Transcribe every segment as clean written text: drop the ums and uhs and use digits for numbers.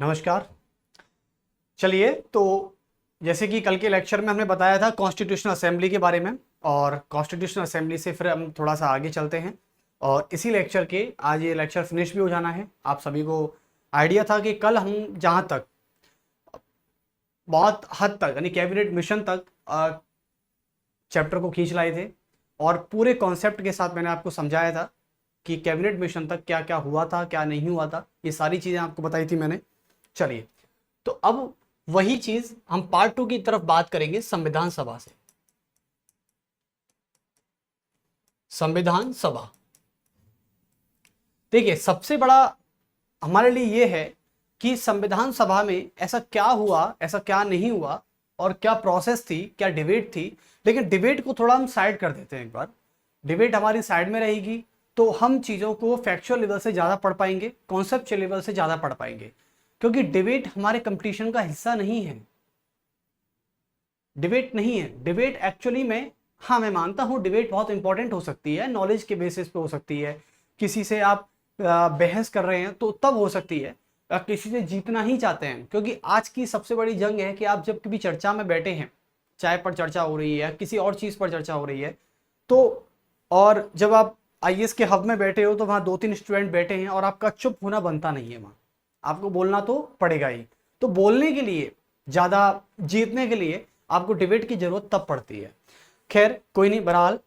नमस्कार। चलिए, तो जैसे कि कल के लेक्चर में हमने बताया था कॉन्स्टिट्यूशनल असेंबली के बारे में, और कॉन्स्टिट्यूशनल असेंबली से फिर हम थोड़ा सा आगे चलते हैं। और इसी लेक्चर के आज ये लेक्चर फिनिश भी हो जाना है। आप सभी को आइडिया था कि कल हम जहाँ तक बहुत हद तक यानी कैबिनेट मिशन तक चैप्टर को खींच लाए थे, और पूरे कॉन्सेप्ट के साथ मैंने आपको समझाया था कि कैबिनेट मिशन तक क्या क्या हुआ था, क्या नहीं हुआ था, ये सारी चीज़ें आपको बताई थी मैंने। चलिए, तो अब वही चीज हम पार्ट 2 की तरफ बात करेंगे संविधान सभा से। संविधान सभा, देखिए, सबसे बड़ा हमारे लिए ये है कि संविधान सभा में ऐसा क्या हुआ, ऐसा क्या नहीं हुआ, और क्या प्रोसेस थी, क्या डिबेट थी। लेकिन डिबेट को थोड़ा हम साइड कर देते हैं। एक बार डिबेट हमारी साइड में रहेगी तो हम चीज़ों को फैक्चुअल लेवल से ज़्यादा पढ़ पाएंगे, कॉन्सेप्चुअल लेवल से ज़्यादा पढ़ पाएंगे, क्योंकि डिबेट हमारे कंपटीशन का हिस्सा नहीं है। डिबेट नहीं है। डिबेट एक्चुअली में, हाँ मैं मानता हूँ डिबेट बहुत इंपॉर्टेंट हो सकती है, नॉलेज के बेसिस पे हो सकती है। किसी से आप बहस कर रहे हैं तो तब हो सकती है, किसी से जीतना ही चाहते हैं, क्योंकि आज की सबसे बड़ी जंग है कि आप जब कभी चर्चा में बैठे हैं, चाय पर चर्चा हो रही है, किसी और चीज़ पर चर्चा हो रही है, तो और जब आप आईएएस के हब में बैठे हो तो वहाँ 2-3 स्टूडेंट बैठे हैं और आपका चुप होना बनता नहीं है। वहाँ आपको बोलना तो पड़ेगा ही। तो बोलने के लिए, ज़्यादा जीतने के लिए आपको डिबेट की जरूरत तब पड़ती है। खैर कोई नहीं, बहरहाल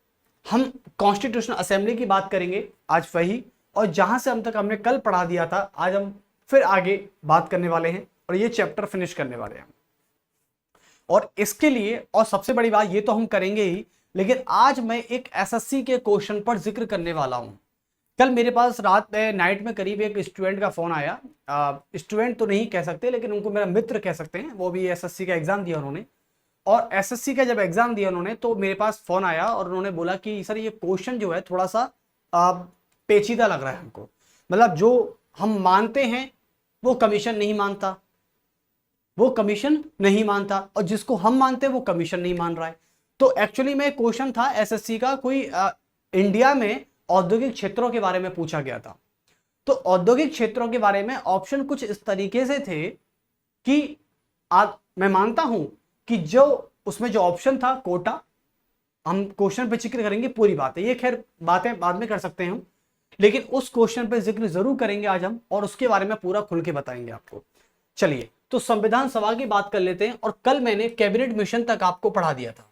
हम कॉन्स्टिट्यूशनल असेंबली की बात करेंगे आज वही, और जहां से हम तक हमने कल पढ़ा दिया था आज हम फिर आगे बात करने वाले हैं और ये चैप्टर फिनिश करने वाले हैं। और इसके लिए, और सबसे बड़ी बात, ये तो हम करेंगे ही, लेकिन आज मैं एक एसएससी के क्वेश्चन पर जिक्र करने वाला हूं। कल मेरे पास रात में नाइट में करीब एक स्टूडेंट का फोन आया। स्टूडेंट तो नहीं कह सकते, लेकिन उनको मेरा मित्र कह सकते हैं। वो भी एसएससी का एग्जाम दिया उन्होंने, और एसएससी का जब एग्जाम दिया उन्होंने तो मेरे पास फोन आया और उन्होंने बोला कि सर ये क्वेश्चन जो है थोड़ा सा पेचीदा लग रहा है हमको। मतलब जो हम मानते हैं वो कमीशन नहीं मानता, वो कमीशन नहीं मानता, और जिसको हम मानते हैं वो कमीशन नहीं मान रहा है। तो एक्चुअली में क्वेश्चन था एसएससी का, कोई इंडिया में औद्योगिक क्षेत्रों के बारे में पूछा गया था। तो औद्योगिक क्षेत्रों के बारे में ऑप्शन कुछ इस तरीके से थे कि मैं मानता हूं कि जो उसमें जो ऑप्शन था कोटा, हम क्वेश्चन पे जिक्र करेंगे पूरी बात है, ये खैर बातें बाद में कर सकते हैं हम, लेकिन उस क्वेश्चन पे जिक्र जरूर करेंगे आज हम, और उसके बारे में पूरा खुल के बताएंगे आपको। चलिए, तो संविधान सभा की बात कर लेते हैं। और कल मैंने कैबिनेट मिशन तक आपको पढ़ा दिया था,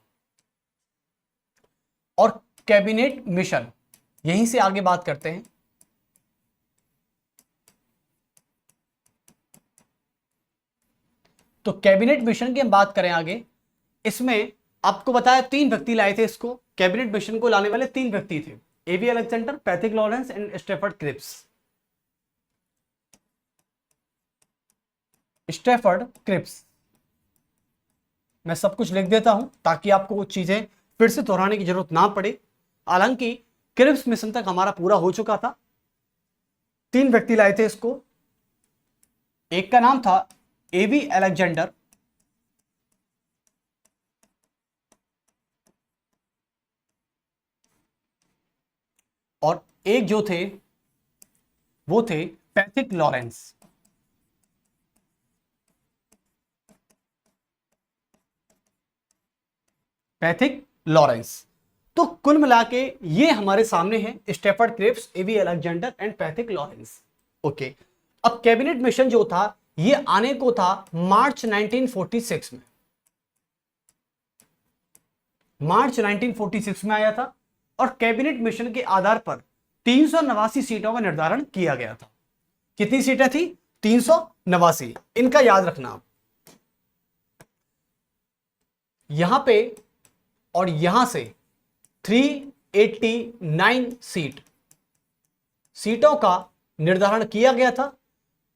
और कैबिनेट मिशन यहीं से आगे बात करते हैं। तो कैबिनेट मिशन की हम बात करें आगे, इसमें आपको बताया 3 व्यक्ति लाए थे इसको। कैबिनेट मिशन को लाने वाले 3 व्यक्ति थे, A V Alexander, Pethick Lawrence and Stafford Cripps. Stafford Cripps, मैं सब कुछ लिख देता हूं ताकि आपको वो चीजें फिर से दोहराने की जरूरत ना पड़े। हालांकि क्रिप्स मिशन तक हमारा पूरा हो चुका था। 3 व्यक्ति लाए थे इसको। एक का नाम था एवी अलेक्जेंडर, और एक जो थे वो थे पैथिक लॉरेंस। Pethick Lawrence. तो कुल मिला के ये हमारे सामने है Stafford Cripps, A V Alexander and Pethick Lawrence. Okay, अब कैबिनेट मिशन जो था ये आने को था मार्च 1946 में। मार्च 1946 में आया था, और कैबिनेट मिशन के आधार पर 389 सीटों का निर्धारण किया गया था। कितनी सीटें थी? 389। इनका याद रखना आप, यहां पे और यहां से 389 सीटों का निर्धारण किया गया था।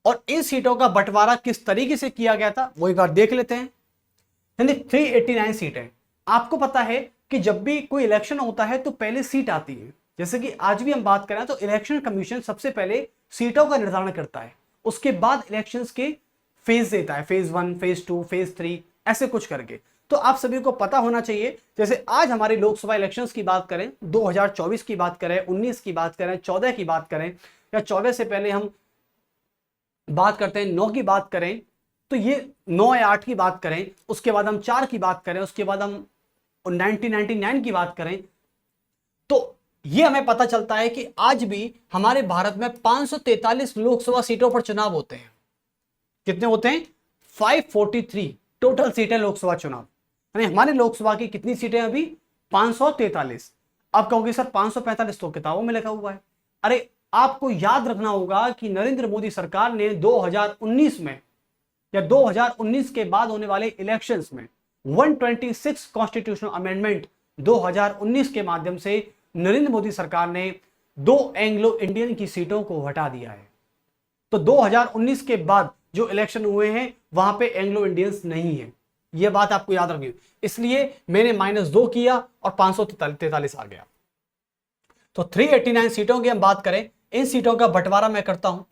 और इन सीटों का बंटवारा किस तरीके से किया गया था वो एक बार देख लेते हैं। यानी 389 सीटें। आपको पता है कि जब भी कोई इलेक्शन होता है तो पहले सीट आती है। जैसे कि आज भी हम बात करें तो इलेक्शन कमीशन सबसे पहले सीटों का निर्धारण करता है, उसके बाद इलेक्शंस के फेज देता है, फेज 1, फेज 2, फेज 3, ऐसे कुछ करके। तो आप सभी को पता होना चाहिए, जैसे आज हमारी लोकसभा इलेक्शंस की बात करें, 2024 की बात करें, 19 की बात करें, 14 की बात करें, या 14 से पहले हम बात करते हैं 9 की बात करें तो ये 9 या 8 की बात करें, उसके बाद हम 4 की बात करें, उसके बाद हम 1999 की बात करें, तो ये हमें पता चलता है कि आज भी हमारे भारत में 543 लोकसभा सीटों पर चुनाव होते हैं। कितने होते हैं? 543 टोटल सीटें लोकसभा चुनाव, यानी हमारी लोकसभा की कितनी सीटें अभी? 543। अब कहोगे सर 545 तो किताबों में लिखा हुआ है। अरे आपको याद रखना होगा कि नरेंद्र मोदी सरकार ने 2019 में या 2019 के बाद होने वाले इलेक्शंस में 126 कॉन्स्टिट्यूशनल अमेंडमेंट 2019 के माध्यम से नरेंद्र मोदी सरकार ने 2 एंग्लो इंडियन की सीटों को हटा दिया है। तो 2019 के बाद जो इलेक्शन हुए हैं वहां पे एंग्लो इंडियंस नहीं है, यह बात आपको याद रखनी। इसलिए मैंने -2 किया और 543 आ गया। तो 389 सीटों की हम बात करें, इन सीटों का बंटवारा मैं करता हूं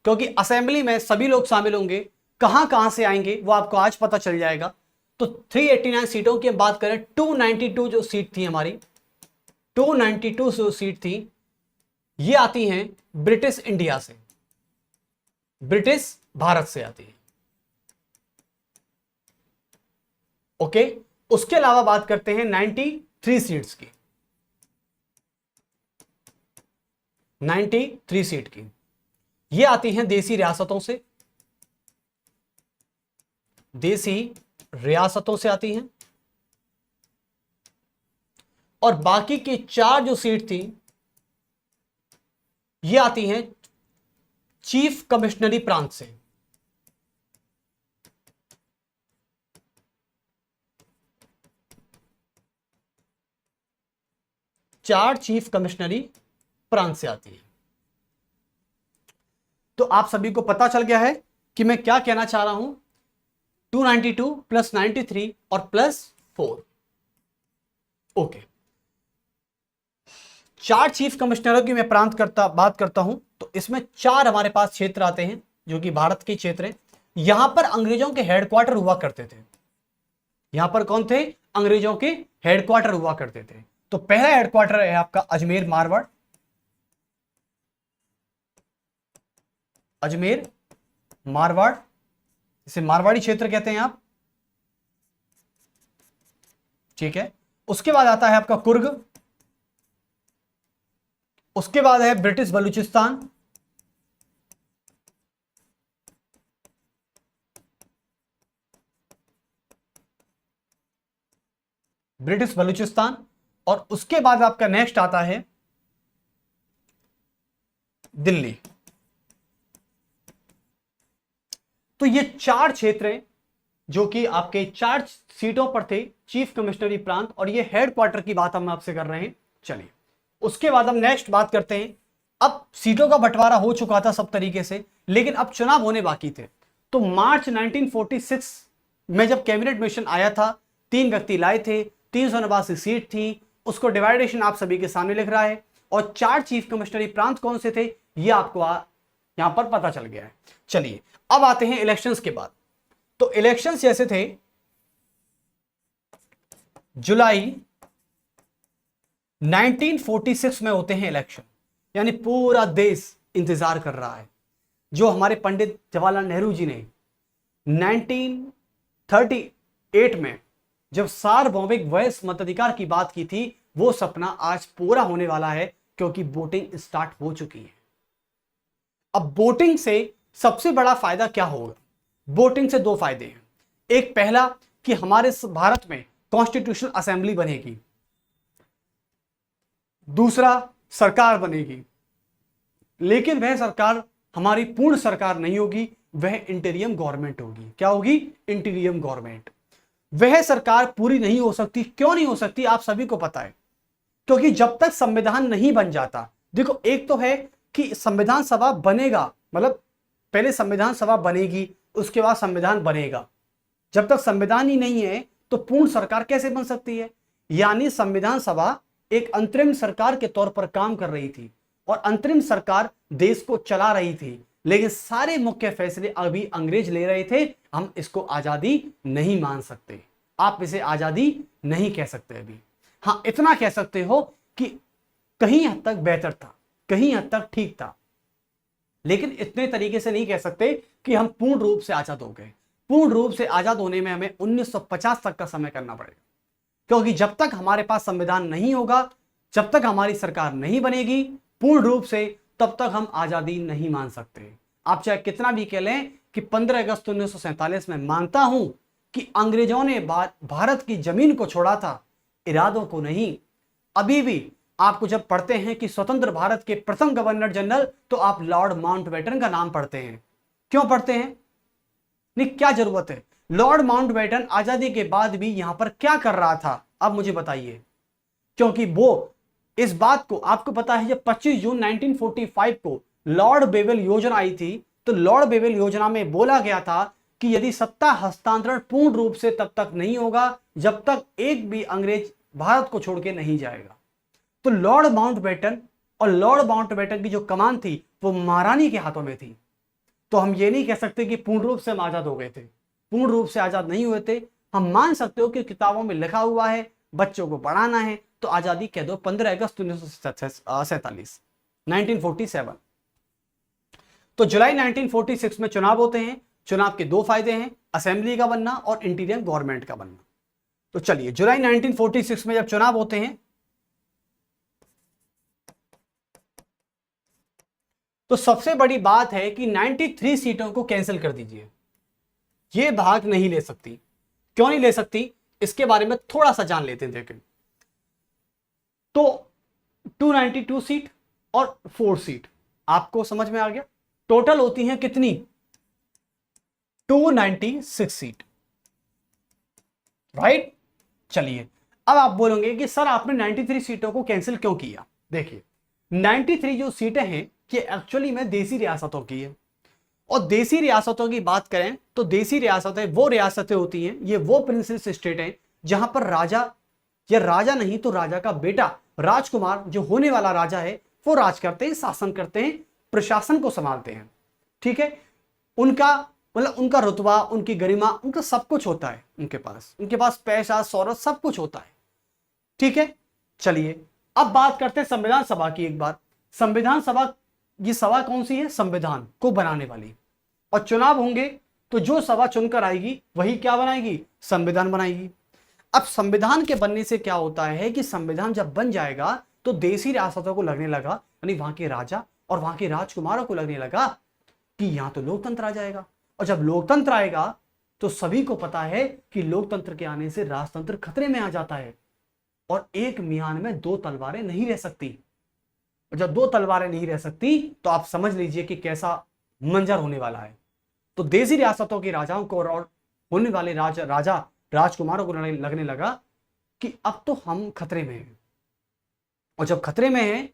क्योंकि असेंबली में सभी लोग शामिल होंगे, कहां कहां से आएंगे वो आपको आज पता चल जाएगा। तो 389 सीटों की हम बात करें, 292 जो सीट थी हमारी, 292 जो सीट थी ये आती हैं ब्रिटिश इंडिया से, ब्रिटिश भारत से आती है। ओके, उसके अलावा बात करते हैं 93 सीट्स की, 93 सीट की ये आती हैं देसी रियासतों से, देसी रियासतों से आती हैं। और बाकी की 4 जो सीट थी ये आती हैं चीफ कमिश्नरी प्रांत से। चार चीफ कमिश्नरी प्रांत से आती है। तो आप सभी को पता चल गया है कि मैं क्या कहना चाह रहा हूं। 292 + 93 और +4। ओके, 4 चीफ कमिश्नरों की मैं बात करता हूं तो इसमें 4 हमारे पास क्षेत्र आते हैं जो कि भारत के क्षेत्र हैं। यहां पर अंग्रेजों के हेडक्वार्टर हुआ करते थे। यहां पर कौन थे? अंग्रेजों के हेडक्वार्टर हुआ करते थे। तो पहला हेडक्वार्टर है आपका अजमेर मारवाड़, अजमेर मारवाड़, इसे मारवाड़ी क्षेत्र कहते हैं आप, ठीक है। उसके बाद आता है आपका कुर्ग, उसके बाद है ब्रिटिश बलूचिस्तान, ब्रिटिश बलूचिस्तान, और उसके बाद आपका नेक्स्ट आता है दिल्ली। तो ये 4 क्षेत्र हैं जो कि आपके 4 सीटों पर थे चीफ कमिश्नरी प्रांत, और ये हेडक्वार्टर की बात हम आपसे कर रहे हैं। चलिए उसके बाद हम नेक्स्ट बात करते हैं। अब सीटों का बंटवारा हो चुका था सब तरीके से, लेकिन अब चुनाव होने बाकी थे। तो मार्च 1946 में जब कैबिनेट मिशन आया था, 3 व्यक्ति लाए थे, 389 सीट थी, उसको डिवाइडेशन आप सभी के सामने लिख रहा है, और 4 चीफ कमिश्नरी प्रांत कौन से थे ये आपको यहां पर पता चल गया है। चलिए अब आते हैं इलेक्शंस के बाद। तो इलेक्शंस जैसे थे जुलाई 1946 में होते हैं इलेक्शन, यानी पूरा देश इंतजार कर रहा है। जो हमारे पंडित जवाहरलाल नेहरू जी ने 1938 में जब सार्वभौमिक वयस्क मताधिकार की बात की थी, वो सपना आज पूरा होने वाला है क्योंकि वोटिंग स्टार्ट हो चुकी है। अब वोटिंग से सबसे बड़ा फायदा क्या होगा? वोटिंग से 2 फायदे हैं। एक पहला कि हमारे भारत में कॉन्स्टिट्यूशनल असेंबली बनेगी, दूसरा सरकार बनेगी, लेकिन वह सरकार हमारी पूर्ण सरकार नहीं होगी, वह इंटीरियम गवर्नमेंट होगी। क्या होगी? इंटीरियम गवर्नमेंट। वह सरकार पूरी नहीं हो सकती। क्यों नहीं हो सकती? आप सभी को पता है, क्योंकि जब तक संविधान नहीं बन जाता, देखो एक तो है कि संविधान सभा बनेगा, मतलब पहले संविधान सभा बनेगी, उसके बाद संविधान बनेगा। जब तक संविधान ही नहीं है तो पूर्ण सरकार कैसे बन सकती है? यानी संविधान सभा एक अंतरिम सरकार के तौर पर काम कर रही थी, और अंतरिम सरकार देश को चला रही थी, लेकिन सारे मुख्य फैसले अभी अंग्रेज ले रहे थे। हम इसको आजादी नहीं मान सकते, आप इसे आजादी नहीं कह सकते अभी। हाँ, इतना कह सकते हो कि कहीं हद तक बेहतर था, कहीं हद तक ठीक था। लेकिन इतने तरीके से नहीं कह सकते कि हम पूर्ण रूप से आजाद हो गए। पूर्ण रूप से आजाद होने में हमें 1950 तक का समय करना पड़ेगा, क्योंकि जब तक हमारे पास संविधान नहीं होगा, जब तक हमारी सरकार नहीं बनेगी पूर्ण रूप से, तब तक हम आजादी नहीं मान सकते। आप चाहे कितना भी कह लें कि 15 अगस्त 1947 में मानता हूं कि अंग्रेजों ने भारत की जमीन को छोड़ा था, इरादों को नहीं। अभी भी आपको जब पढ़ते हैं कि स्वतंत्र भारत के प्रथम गवर्नर जनरल, तो आप लॉर्ड माउंटबेटन का नाम पढ़ते हैं। क्यों पढ़ते हैं? नहीं, क्या जरूरत है? लॉर्ड माउंटबेटन आजादी के बाद भी यहां पर क्या कर रहा था, अब मुझे बताइए। क्योंकि वो इस बात को, आपको पता है जब 25 जून 1945 को लॉर्ड बेवेल योजना आई थी, तो लॉर्ड बेवेल योजना में बोला गया था कि यदि सत्ता हस्तांतरण पूर्ण रूप से तब तक नहीं होगा जब तक एक भी अंग्रेज भारत को छोड़ के नहीं जाएगा। तो लॉर्ड माउंटबेटन और लॉर्ड माउंटबेटन की जो कमान थी वो महारानी के हाथों में थी। तो हम ये नहीं कह सकते कि पूर्ण रूप से हम आजाद हो गए थे, पूर्ण रूप से आजाद नहीं हुए थे। हम मान सकते हो कि किताबों में लिखा हुआ है, बच्चों को पढ़ाना है तो आजादी कह दो 15 अगस्त 1947, 1947। तो जुलाई 1946 में चुनाव होते हैं। चुनाव के दो फायदे हैं, असेंबली का बनना और इंटीरियम गवर्नमेंट का बनना। तो चलिए, जुलाई 1946 में जब चुनाव होते हैं तो सबसे बड़ी बात है कि 93 सीटों को कैंसिल कर दीजिए। ये भाग नहीं ले सकती। क्यों नहीं ले सकती, इसके बारे में थोड़ा सा जान लेते हैं। देखें तो 292 सीट और 4 सीट आपको समझ में आ गया। टोटल होती हैं कितनी? 296 सीट, राइट। चलिए, अब आप बोलोगे कि सर आपने 93 सीटों को कैंसिल क्यों किया। देखिए, 93 जो सीटें हैं ये एक्चुअली में देसी रियासतों की है। और देसी रियासतों की बात करें तो देसी रियासतें वो रियासतें होती हैं, ये वो प्रिंसेस स्टेट हैं जहां पर राजा, या राजा नहीं तो राजा का बेटा राजकुमार, जो होने वाला राजा है, वो राज करते हैं, शासन करते हैं, प्रशासन को संभालते हैं। ठीक है, उनका मतलब उनका रुतबा, उनकी गरिमा, उनका सब कुछ होता है। उनके पास पैसा, शौहरत, सब कुछ होता है। ठीक है, चलिए अब बात करते हैं संविधान सभा की। एक बार संविधान सभा, ये सभा कौन सी है? संविधान को बनाने वाली। और चुनाव होंगे तो जो सभा चुनकर आएगी वही क्या बनाएगी? संविधान बनाएगी। अब संविधान के बनने से क्या होता है कि संविधान जब बन जाएगा तो देसी रियासतों को लगने लगा, यानी वहां के राजा और वहां के राजकुमारों को लगने लगा कि यहां तो लोकतंत्र आ जाएगा। और जब लोकतंत्र आएगा तो सभी को पता है कि लोकतंत्र के आने से राजतंत्र खतरे में आ जाता है। और एक मियान में दो तलवारें नहीं रह सकती। और जब दो तलवारें नहीं रह सकती तो आप समझ लीजिए कि कैसा मंजर होने वाला है। तो देसी रियासतों के राजाओं को और होने वाले राजा राजकुमारों को लगने लगा कि अब तो हम खतरे में हैं। और जब खतरे में हैं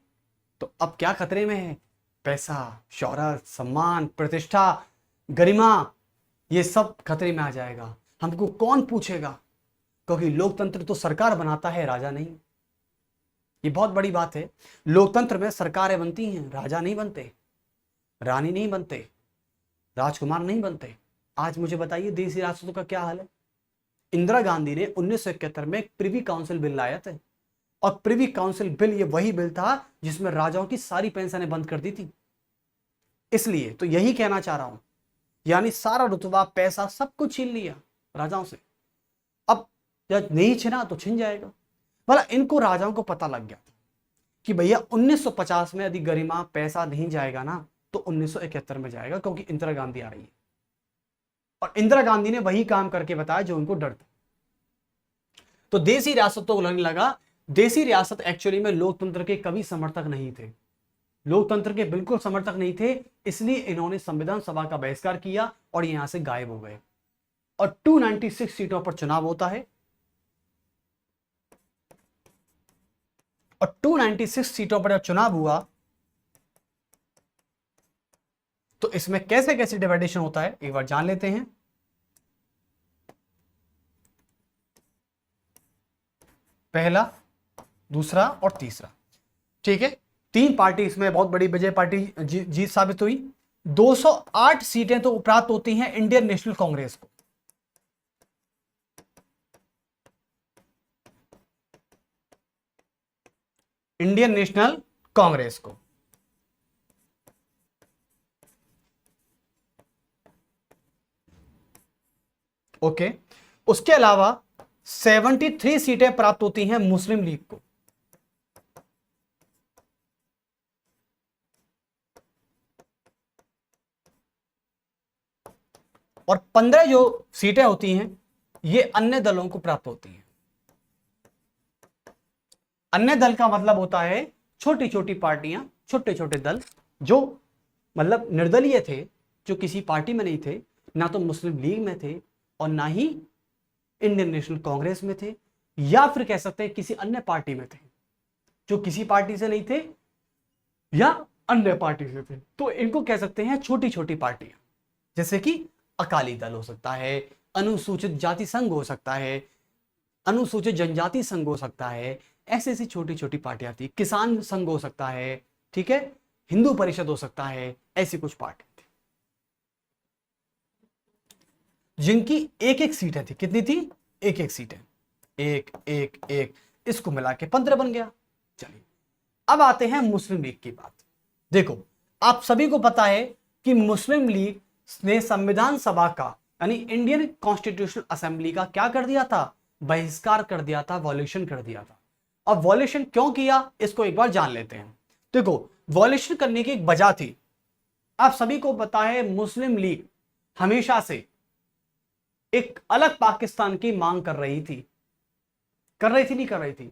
तो अब क्या खतरे में है? पैसा, शौहरत, सम्मान, प्रतिष्ठा, गरिमा, ये सब खतरे में आ जाएगा। हमको कौन पूछेगा? क्योंकि लोकतंत्र तो सरकार बनाता है, राजा नहीं। ये बहुत बड़ी बात है। लोकतंत्र में सरकारें बनती हैं, राजा नहीं बनते, रानी नहीं बनते, राजकुमार नहीं बनते। आज मुझे बताइए देसी रियासतों का क्या हाल है। इंदिरा गांधी ने 1971 में एक प्रिवी काउंसिल बिल लाया था। और प्रिवी काउंसिल बिल ये वही बिल था जिसमें राजाओं की सारी पेंशनें बंद कर दी थी। इसलिए तो यही कहना चाह रहा हूं, यानी सारा रुतबा, पैसा, सब कुछ छीन लिया राजाओं से। अब जब नहीं छिना तो छिन जाएगा। भला इनको राजाओं को पता लग गया कि भैया 1950 में यदि गरिमा, पैसा नहीं जाएगा ना तो 1971 में जाएगा, क्योंकि इंदिरा गांधी आ रही है। और इंदिरा गांधी ने वही काम करके बताया जो उनको डर था। तो देसी रियासतों को लगने लगा, देसी रियासत एक्चुअली में लोकतंत्र के कभी समर्थक नहीं थे, लोकतंत्र के बिल्कुल समर्थक नहीं थे। इसलिए इन्होंने संविधान सभा का बहिष्कार किया और यहां से गायब हो गए। और 296 सीटों पर चुनाव होता है। और 296 सीटों पर जब चुनाव हुआ तो इसमें कैसे कैसे डिवाइडेशन होता है एक बार जान लेते हैं। पहला, दूसरा और तीसरा। ठीक है, तीन पार्टी इसमें बहुत बड़ी विजय पार्टी जीत साबित हुई। 208 सीटें तो प्राप्त होती हैं इंडियन नेशनल कांग्रेस को। इंडियन नेशनल कांग्रेस को ओके। उसके अलावा 73 सीटें प्राप्त होती हैं मुस्लिम लीग को। और 15 जो सीटें होती हैं ये अन्य दलों को प्राप्त होती हैं। अन्य दल का मतलब होता है छोटी छोटी पार्टियां, छोटे छोटे दल जो मतलब निर्दलीय थे, जो किसी पार्टी में नहीं थे, ना तो मुस्लिम लीग में थे और ना ही इंडियन नेशनल कांग्रेस में थे, या फिर कह सकते हैं किसी अन्य पार्टी में थे, जो किसी पार्टी से नहीं थे या अन्य पार्टी से थे। तो इनको कह सकते हैं छोटी छोटी पार्टियां, जैसे कि अकाली दल हो सकता है, अनुसूचित जाति संघ हो सकता है, अनुसूचित जनजाति संघ हो सकता है, ऐसी ऐसी छोटी छोटी पार्टियां थी, किसान संघ हो सकता है, ठीक है, हिंदू परिषद हो सकता है, ऐसी कुछ पार्टी थी जिनकी एक एक सीटें थी। कितनी थी? एक एक सीटें, एक एक एक, इसको मिला के 15 बन गया। चलिए अब आते हैं मुस्लिम लीग की बात। देखो आप सभी को पता है कि मुस्लिम लीग ने संविधान सभा का यानी इंडियन कॉन्स्टिट्यूशनल असेंबली का क्या कर दिया था? बहिष्कार कर दिया था, वॉल्यूशन कर दिया था। अब वॉल्यूशन क्यों किया इसको एक बार जान लेते हैं। देखो वॉल्यूशन करने की एक वजह थी। आप सभी को पता है मुस्लिम लीग हमेशा से एक अलग पाकिस्तान की मांग कर रही थी। कर रही थी नहीं कर रही थी?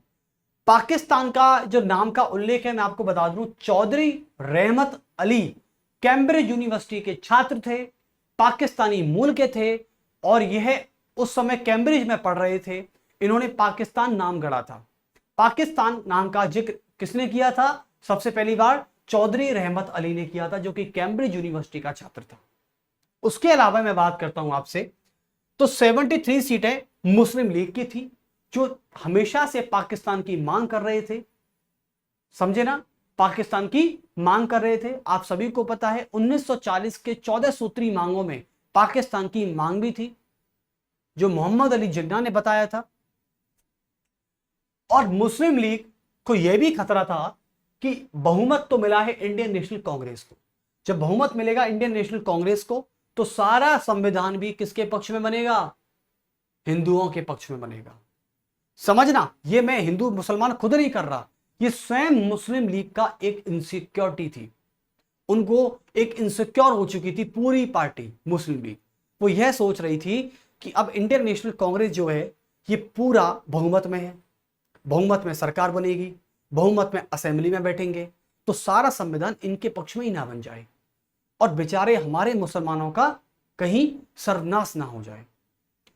पाकिस्तान का जो नाम का उल्लेख है मैं आपको बता दूं, चौधरी रहमत अली कैम्ब्रिज यूनिवर्सिटी के छात्र थे, पाकिस्तानी मूल के थे और यह उस समय कैम्ब्रिज में पढ़ रहे थे। इन्होंने पाकिस्तान नाम गढ़ा था। पाकिस्तान नाम का जिक्र किसने किया था? सबसे पहली बार चौधरी रहमत अली ने किया था, जो कि कैम्ब्रिज यूनिवर्सिटी का छात्र था। उसके अलावा मैं बात करता हूं आपसे, तो 73 सीटें मुस्लिम लीग की थी, जो हमेशा से पाकिस्तान की मांग कर रहे थे। समझे ना? पाकिस्तान की मांग कर रहे थे। आप सभी को पता है 1940 के 14 सूत्री मांगों में पाकिस्तान की मांग भी थी, जो मोहम्मद अली जिन्ना ने बताया था। और मुस्लिम लीग को यह भी खतरा था कि बहुमत तो मिला है इंडियन नेशनल कांग्रेस को। जब बहुमत मिलेगा इंडियन नेशनल कांग्रेस को तो सारा संविधान भी किसके पक्ष में बनेगा? हिंदुओं के पक्ष में बनेगा। समझना, ये मैं हिंदू मुसलमान खुद नहीं कर रहा, ये स्वयं मुस्लिम लीग का एक इनसिक्योरिटी थी। उनको एक इनसिक्योर हो चुकी थी पूरी पार्टी मुस्लिम लीग। वो यह सोच रही थी कि अब इंडियन नेशनल कांग्रेस जो है ये पूरा बहुमत में है, बहुमत में सरकार बनेगी, बहुमत में असेंबली में बैठेंगे, तो सारा संविधान इनके पक्ष में ही ना बन जाए और बेचारे हमारे मुसलमानों का कहीं सर्वनाश ना हो जाए।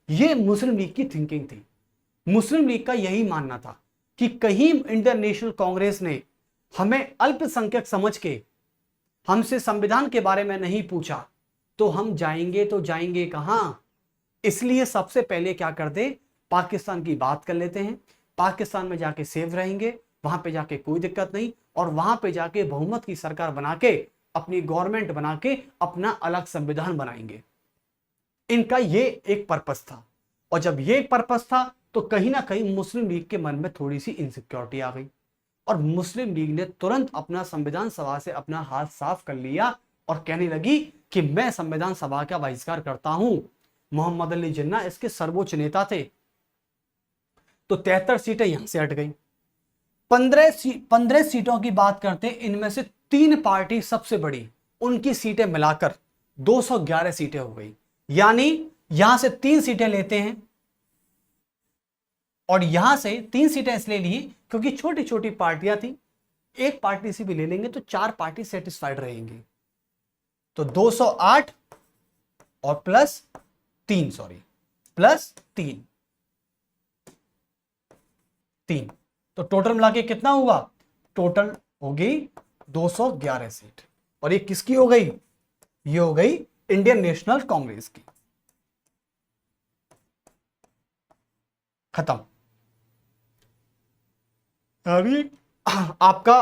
ये मुस्लिम लीग की थिंकिंग थी। मुस्लिम लीग का यही मानना था कि कहीं इंडियन नेशनल कांग्रेस ने हमें अल्पसंख्यक समझ के हमसे संविधान के बारे में नहीं पूछा तो हम जाएंगे तो जाएंगे कहां? इसलिए सबसे पहले क्या कर दे, पाकिस्तान की बात कर लेते हैं, पाकिस्तान में जाके सेफ रहेंगे, वहां पे जाके कोई दिक्कत नहीं, और वहां पे जाके बहुमत की सरकार बना के अपनी गवर्नमेंट बना के अपना अलग संविधान बनाएंगे। इनका ये एक पर्पस था। और जब ये एक पर्पस था तो कहीं ना कहीं मुस्लिम लीग के मन में थोड़ी सी इनसिक्योरिटी आ गई और मुस्लिम लीग ने तुरंत अपना संविधान सभा से अपना हाथ साफ कर लिया और कहने लगी कि मैं संविधान सभा का बहिष्कार करता हूं। मोहम्मद अली जिन्ना इसके सर्वोच्च नेता थे। तो 73 सीटें यहां से हट गई। 15 सीटों की बात करते हैं, इनमें से 3 पार्टी सबसे बड़ी, उनकी सीटें मिलाकर 211 सीटें हो गई। यानी यहां से 3 सीटें लेते हैं और यहां से 3 सीटें इसलिए ली क्योंकि छोटी छोटी पार्टियां थी, एक पार्टी से भी ले लेंगे तो 4 पार्टी सेटिस्फाइड रहेंगी। तो 208 और प्लस 3 तो टोटल मिला के कितना हुआ? टोटल हो गई 211 सीट। और ये किसकी हो गई? ये हो गई इंडियन नेशनल कांग्रेस की। खत्म। अभी आपका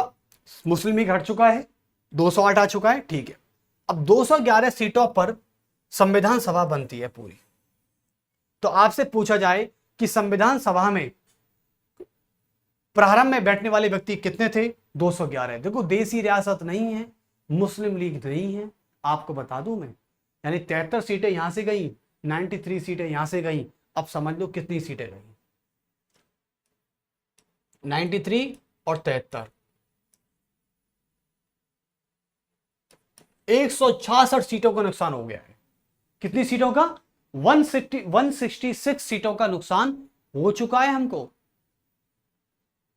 मुस्लिम लीग हट चुका है, 208 आ चुका है, ठीक है। अब 211 सीटों पर संविधान सभा बनती है पूरी। तो आपसे पूछा जाए कि संविधान सभा में प्रारंभ में बैठने वाले व्यक्ति कितने थे? 211। देखो देसी रियासत नहीं है, मुस्लिम लीग नहीं है, आपको बता दूं मैं, यानी 73 सीटें यहां से गई, 93 सीटें यहां से गई, अब समझ लो कितनी सीटें गई, 93 और 73, 166 सीटों का नुकसान हो गया है। कितनी सीटों का? 166 सीटों का नुकसान हो चुका है हमको।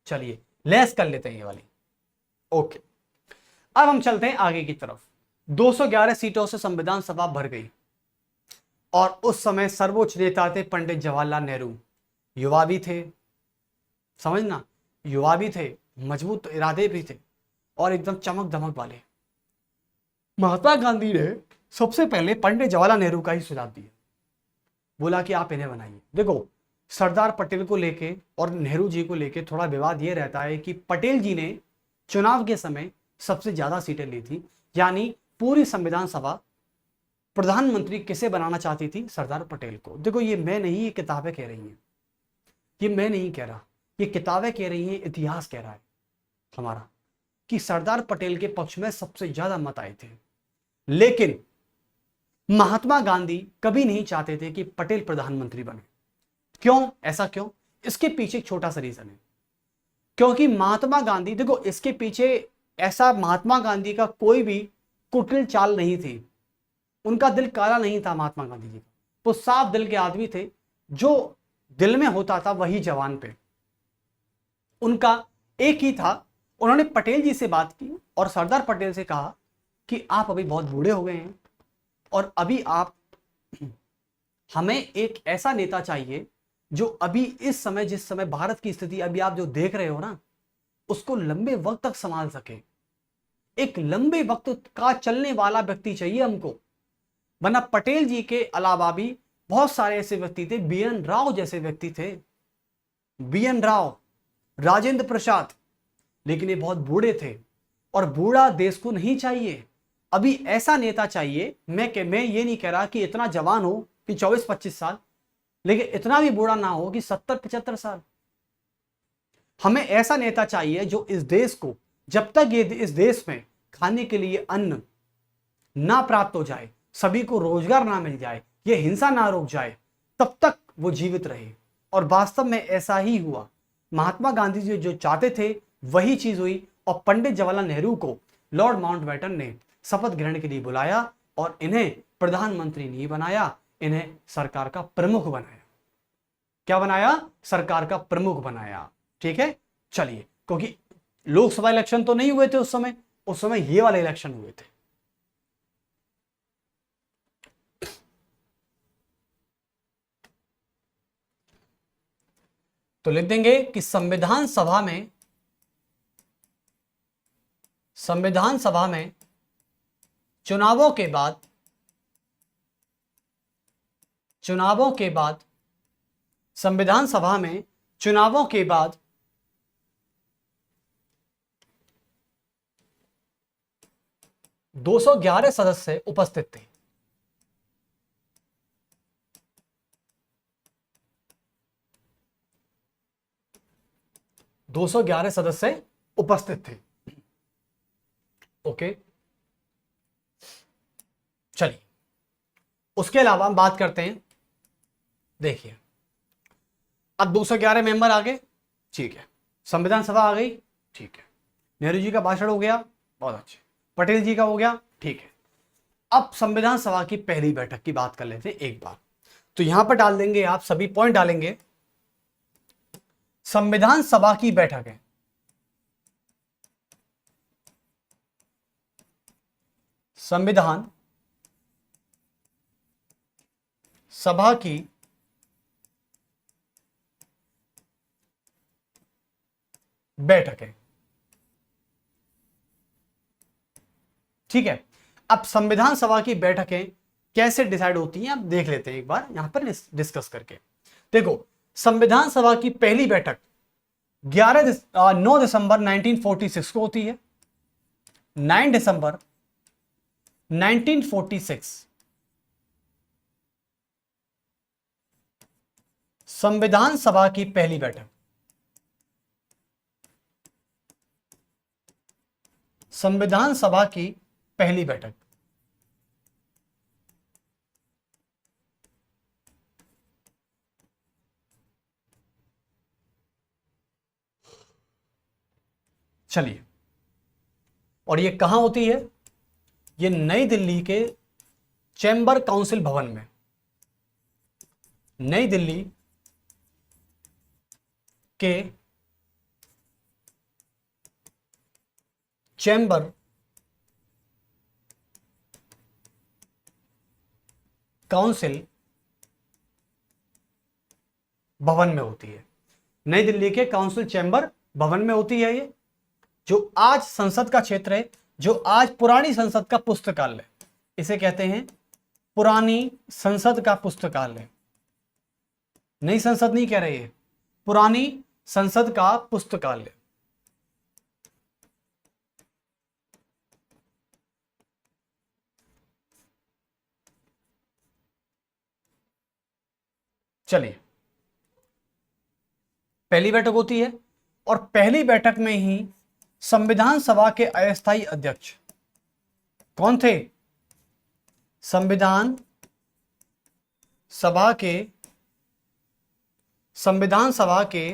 चलिए लेस कर लेते हैं ये वाली। ओके, अब हम चलते हैं आगे की तरफ। 211 सीटों से संविधान सभा भर गई और उस समय सर्वोच्च नेता थे पंडित जवाहरलाल नेहरू। युवा भी थे, समझना, युवा भी थे, मजबूत इरादे भी थे और एकदम चमक धमक वाले। महात्मा गांधी ने सबसे पहले पंडित जवाहरलाल नेहरू का ही सुझाव दिया, बोला कि आप इन्हें बनाइए। देखो, सरदार पटेल को लेके और नेहरू जी को लेके थोड़ा विवाद ये रहता है कि पटेल जी ने चुनाव के समय सबसे ज्यादा सीटें ली थी, यानी पूरी संविधान सभा प्रधानमंत्री किसे बनाना चाहती थी? सरदार पटेल को। देखो, ये मैं नहीं, ये किताबें कह रही हैं, ये मैं नहीं कह रहा, ये किताबें कह रही हैं, इतिहास कह रहा है हमारा, कि सरदार पटेल के पक्ष में सबसे ज्यादा मत आए थे। लेकिन महात्मा गांधी कभी नहीं चाहते थे कि पटेल प्रधानमंत्री बने। क्यों? ऐसा क्यों? इसके पीछे एक छोटा सा रीजन है। क्योंकि महात्मा गांधी, देखो इसके पीछे ऐसा महात्मा गांधी का कोई भी कुटिल चाल नहीं थी, उनका दिल काला नहीं था महात्मा गांधी जी का, वो साफ दिल के आदमी थे, जो दिल में होता था वही जवान पे उनका एक ही था। उन्होंने पटेल जी से बात की और सरदार पटेल से कहा कि आप अभी बहुत बूढ़े हो गए हैं और अभी आप, हमें एक ऐसा नेता चाहिए जो अभी इस समय, जिस समय भारत की स्थिति अभी आप जो देख रहे हो ना, उसको लंबे वक्त तक संभाल सके। एक लंबे वक्त का चलने वाला व्यक्ति चाहिए हमको। वरना पटेल जी के अलावा भी बहुत सारे ऐसे व्यक्ति थे, BN राव जैसे व्यक्ति थे, BN राव, राजेंद्र प्रसाद, लेकिन ये बहुत बूढ़े थे और बूढ़ा देश को नहीं चाहिए। अभी ऐसा नेता चाहिए, मैं ये नहीं कह रहा कि इतना जवान हो कि 24-25 साल, लेकिन इतना भी बूढ़ा ना हो कि 70-75 साल। हमें ऐसा नेता चाहिए जो इस देश को, जब तक ये इस देश में खाने के लिए अन्न ना प्राप्त हो जाए, सभी को रोजगार ना मिल जाए, ये हिंसा ना रुक जाए, तब तक वो जीवित रहे। और वास्तव में ऐसा ही हुआ। महात्मा गांधी जी जो चाहते थे वही चीज हुई और पंडित जवाहरलाल नेहरू को लॉर्ड माउंटबेटन ने शपथ ग्रहण के लिए बुलाया और इन्हें प्रधानमंत्री नहीं बनाया, इन्हें सरकार का प्रमुख बनाया। क्या बनाया? सरकार का प्रमुख बनाया। ठीक है, चलिए, क्योंकि लोकसभा इलेक्शन तो नहीं हुए थे उस समय ये वाले इलेक्शन हुए थे। तो लिख देंगे कि संविधान सभा में चुनावों के बाद संविधान सभा में चुनावों के बाद 211 सदस्य उपस्थित थे। दो 211 सदस्य उपस्थित थे। ओके, चलिए, उसके अलावा हम बात करते हैं। देखिए, अब 211 मेंबर आ गए, ठीक है, संविधान सभा आ गई, ठीक है, नेहरू जी का भाषण हो गया, बहुत अच्छे, पटेल जी का हो गया, ठीक है। अब संविधान सभा की पहली बैठक की बात कर लेते हैं एक बार। तो यहां पर डाल देंगे, आप सभी पॉइंट डालेंगे। संविधान सभा की बैठक है, संविधान सभा की बैठक है। ठीक है, अब संविधान सभा की बैठकें कैसे डिसाइड होती हैं, अब देख लेते हैं एक बार यहां पर डिस्कस करके। देखो, संविधान सभा की पहली बैठक 9 दिसंबर 1946 को होती है। 9 दिसंबर 1946 संविधान सभा की पहली बैठक, संविधान सभा की पहली बैठक। चलिए, और ये कहां होती है? ये नई दिल्ली के चैम्बर काउंसिल भवन में, नई दिल्ली के चैम्बर काउंसिल भवन में होती है। नई दिल्ली के काउंसिल चैम्बर भवन में होती है ये, जो आज संसद का क्षेत्र है, जो आज पुरानी संसद का पुस्तकालय, इसे कहते हैं पुरानी संसद का पुस्तकालय। नई संसद नहीं कह रहे हैं, पुरानी संसद का पुस्तकालय। चलिए, पहली बैठक होती है, और पहली बैठक में ही संविधान सभा के अस्थायी अध्यक्ष कौन थे? संविधान सभा के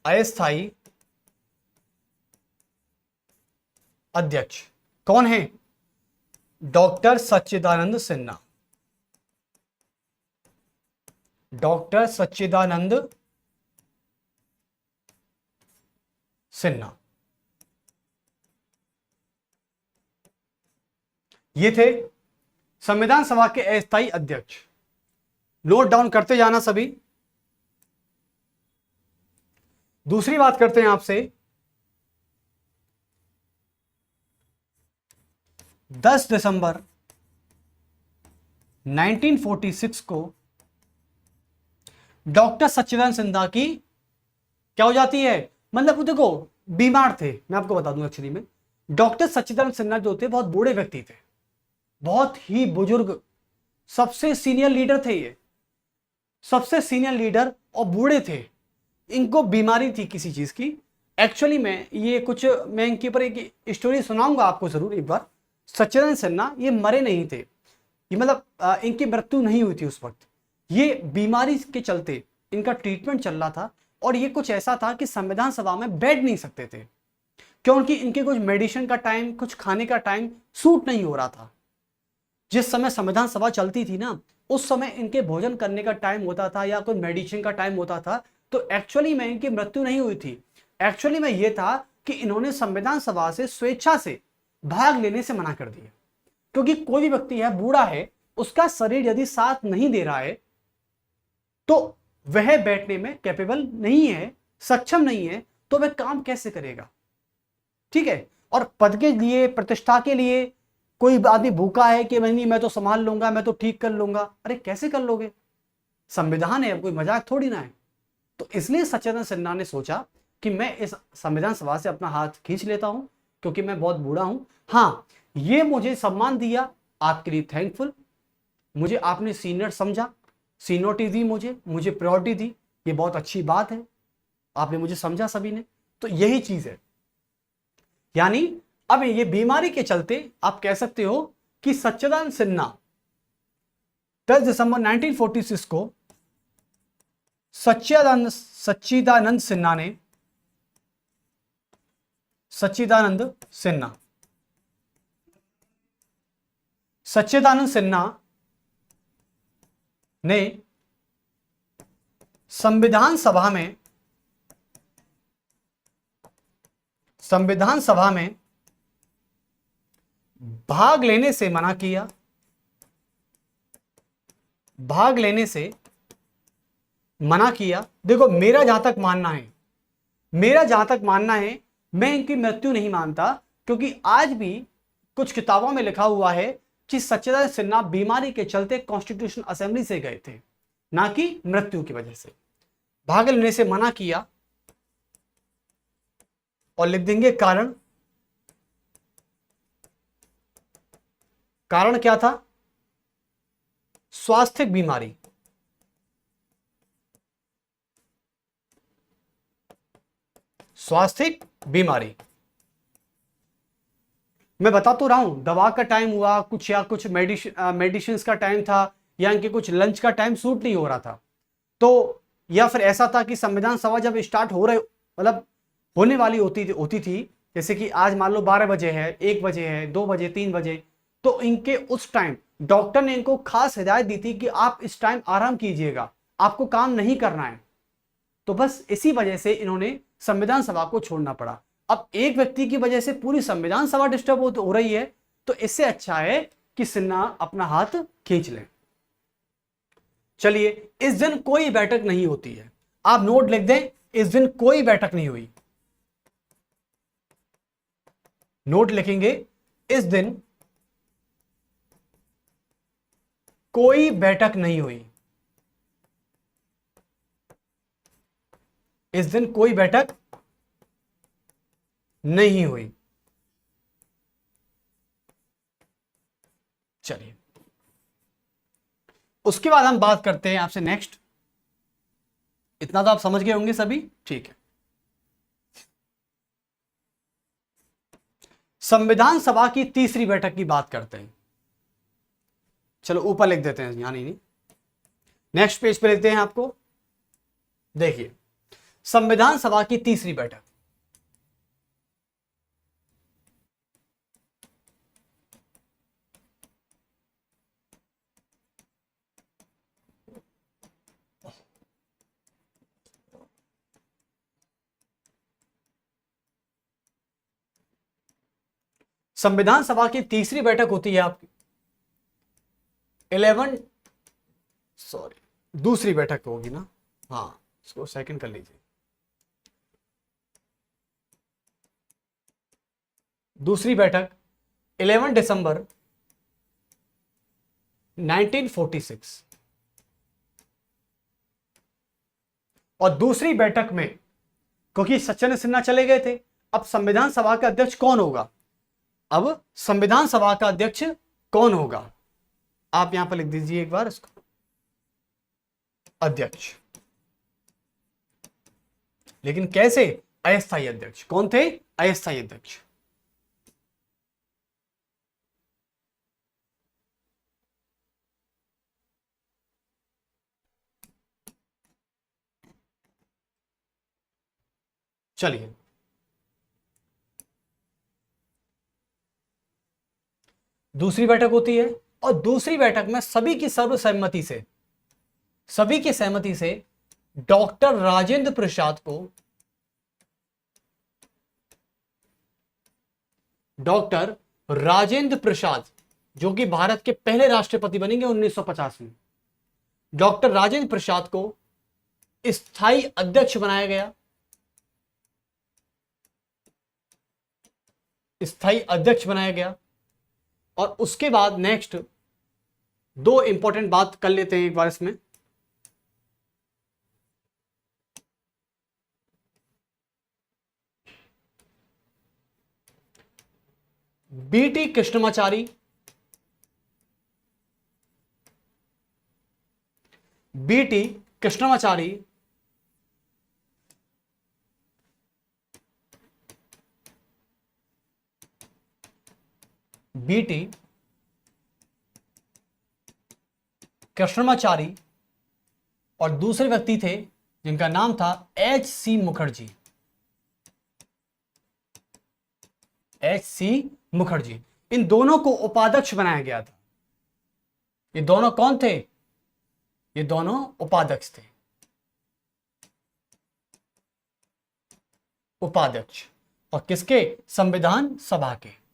अस्थायी अध्यक्ष कौन है? डॉक्टर सच्चिदानंद सिन्हा। डॉक्टर सच्चिदानंद सिन्हा ये थे संविधान सभा के अस्थायी अध्यक्ष। नोट डाउन करते जाना सभी। दूसरी बात करते हैं आपसे, 10 दिसंबर 1946 को डॉक्टर सच्चिदानंद सिन्हा की क्या हो जाती है? मतलब देखो, बीमार थे। मैं आपको बता दूं, एक्चुअली में डॉक्टर सच्चिदानंद सिन्हा जो थे बहुत बूढ़े व्यक्ति थे, बहुत ही बुजुर्ग, सबसे सीनियर लीडर थे ये, सबसे सीनियर लीडर और बूढ़े थे। इनको बीमारी थी किसी चीज की। एक्चुअली में ये कुछ, मैं इनके ऊपर एक स्टोरी सुनाऊंगा आपको जरूर एक बार। सच्चिदानंद सिन्हा ये मरे नहीं थे, ये मतलब इनकी मृत्यु नहीं हुई थी उस वक्त। ये बीमारी के चलते इनका ट्रीटमेंट चल रहा था, और ये कुछ ऐसा था कि संविधान सभा में बैठ नहीं सकते थे, क्योंकि इनके कुछ मेडिसिन का टाइम, कुछ खाने का टाइम सूट नहीं हो रहा था। जिस समय संविधान सभा चलती थी ना, उस समय इनके भोजन करने का टाइम होता था या कोई मेडिसिन का टाइम होता था, तो एक्चुअली में इनकी मृत्यु नहीं हुई थी। एक्चुअली में यह था कि इन्होंने संविधान सभा से स्वेच्छा से भाग लेने से मना कर दिया, क्योंकि कोई भी व्यक्ति है, बूढ़ा है, उसका शरीर यदि साथ नहीं दे रहा है तो वह बैठने में कैपेबल नहीं है, सक्षम नहीं है, तो वह काम कैसे करेगा? ठीक है। और पद के लिए, प्रतिष्ठा के लिए कोई आदमी भूखा है कि नहीं मैं तो संभाल लूंगा, मैं तो ठीक कर लूंगा, अरे कैसे कर लोगे? संविधान है, कोई मजाक थोड़ी ना है। तो इसलिए सच्चिदानंद सिन्हा ने सोचा कि मैं इस संविधान सभा से अपना हाथ खींच लेता हूं, क्योंकि मैं बहुत बूढ़ा हूं। हाँ, ये मुझे सम्मान दिया, आपके लिए थैंकफुल, मुझे आपने सीनियर समझा, सीनियरिटी दी, मुझे प्रायोरिटी दी, ये बहुत अच्छी बात है, आपने मुझे समझा सभी ने। तो यही चीज है, यानी अब ये बीमारी के चलते आप कह सकते हो कि सच्चिदानंद सिन्हा 10 दिसंबर 1946 को सच्चिदानंद सिन्हा ने संविधान सभा में भाग लेने से मना किया। देखो, मेरा जहां तक मानना है, मैं इनकी मृत्यु नहीं मानता, क्योंकि आज भी कुछ किताबों में लिखा हुआ है कि सच्चिदानंद सिन्हा बीमारी के चलते कॉन्स्टिट्यूशन असेंबली से गए थे, ना कि मृत्यु की वजह से। भाग लेने से मना किया, और लिख देंगे कारण क्या था? स्वास्थ्य बीमारी। मैं बता तो रहा हूं, दवा का टाइम हुआ कुछ, या कुछ मेडिसिन का टाइम था, या इनके कुछ लंच का टाइम सूट नहीं हो रहा था, तो या फिर ऐसा था कि संविधान सभा जब स्टार्ट हो रहे मतलब होने वाली होती थी, जैसे कि आज मान लो 12 बजे है, 1 बजे है, 2 बजे, 3 बजे, तो इनके उस टाइम डॉक्टर ने इनको खास हिदायत दी थी कि आप इस टाइम आराम कीजिएगा, आपको काम नहीं करना है। तो बस इसी वजह से इन्होंने संविधान सभा को छोड़ना पड़ा। अब एक व्यक्ति की वजह से पूरी संविधान सभा डिस्टर्ब हो रही है, तो इससे अच्छा है कि सिन्हा अपना हाथ खींच लें। चलिए, इस दिन कोई बैठक नहीं होती है, आप नोट लिख दें, इस दिन कोई बैठक नहीं हुई। नोट लिखेंगे, इस दिन कोई बैठक नहीं हुई। इस दिन कोई बैठक नहीं हुई। चलिए, उसके बाद हम बात करते हैं आपसे नेक्स्ट। इतना तो आप समझ गए होंगे सभी, ठीक है। संविधान सभा की तीसरी बैठक की बात करते हैं। चलो ऊपर लिख देते हैं, यहां नहीं, नेक्स्ट पेज पे लिखते हैं आपको। देखिए, संविधान सभा की तीसरी बैठक, संविधान सभा की तीसरी बैठक होती है आपकी 11 दूसरी बैठक होगी ना, हाँ, इसको सेकंड कर लीजिए। दूसरी बैठक 11 दिसंबर 1946। और दूसरी बैठक में, क्योंकि सच्चन सिन्हा चले गए थे, अब संविधान सभा का अध्यक्ष कौन होगा? अब संविधान सभा का अध्यक्ष कौन होगा? आप यहां पर लिख दीजिए एक बार इसको, अध्यक्ष। लेकिन कैसे? अस्थायी अध्यक्ष। कौन थे? अस्थायी अध्यक्ष। चलिए, दूसरी बैठक होती है, और दूसरी बैठक में सभी की सर्वसम्मति से डॉक्टर राजेंद्र प्रसाद को, डॉक्टर राजेंद्र प्रसाद जो कि भारत के पहले राष्ट्रपति बनेंगे 1950 में, डॉक्टर राजेंद्र प्रसाद को स्थायी अध्यक्ष बनाया गया। स्थायी अध्यक्ष बनाया गया। और उसके बाद नेक्स्ट दो इंपॉर्टेंट बात कर लेते हैं एक बार इसमें। BT Krishnamachari, BT Krishnamachari BT Krishnamachari और दूसरे व्यक्ति थे जिनका नाम था H.C. मुखर्जी। H.C. मुखर्जी, इन दोनों को उपाध्यक्ष बनाया गया था। ये दोनों कौन थे? ये दोनों उपाध्यक्ष थे। उपाध्यक्ष और किसके? संविधान सभा के।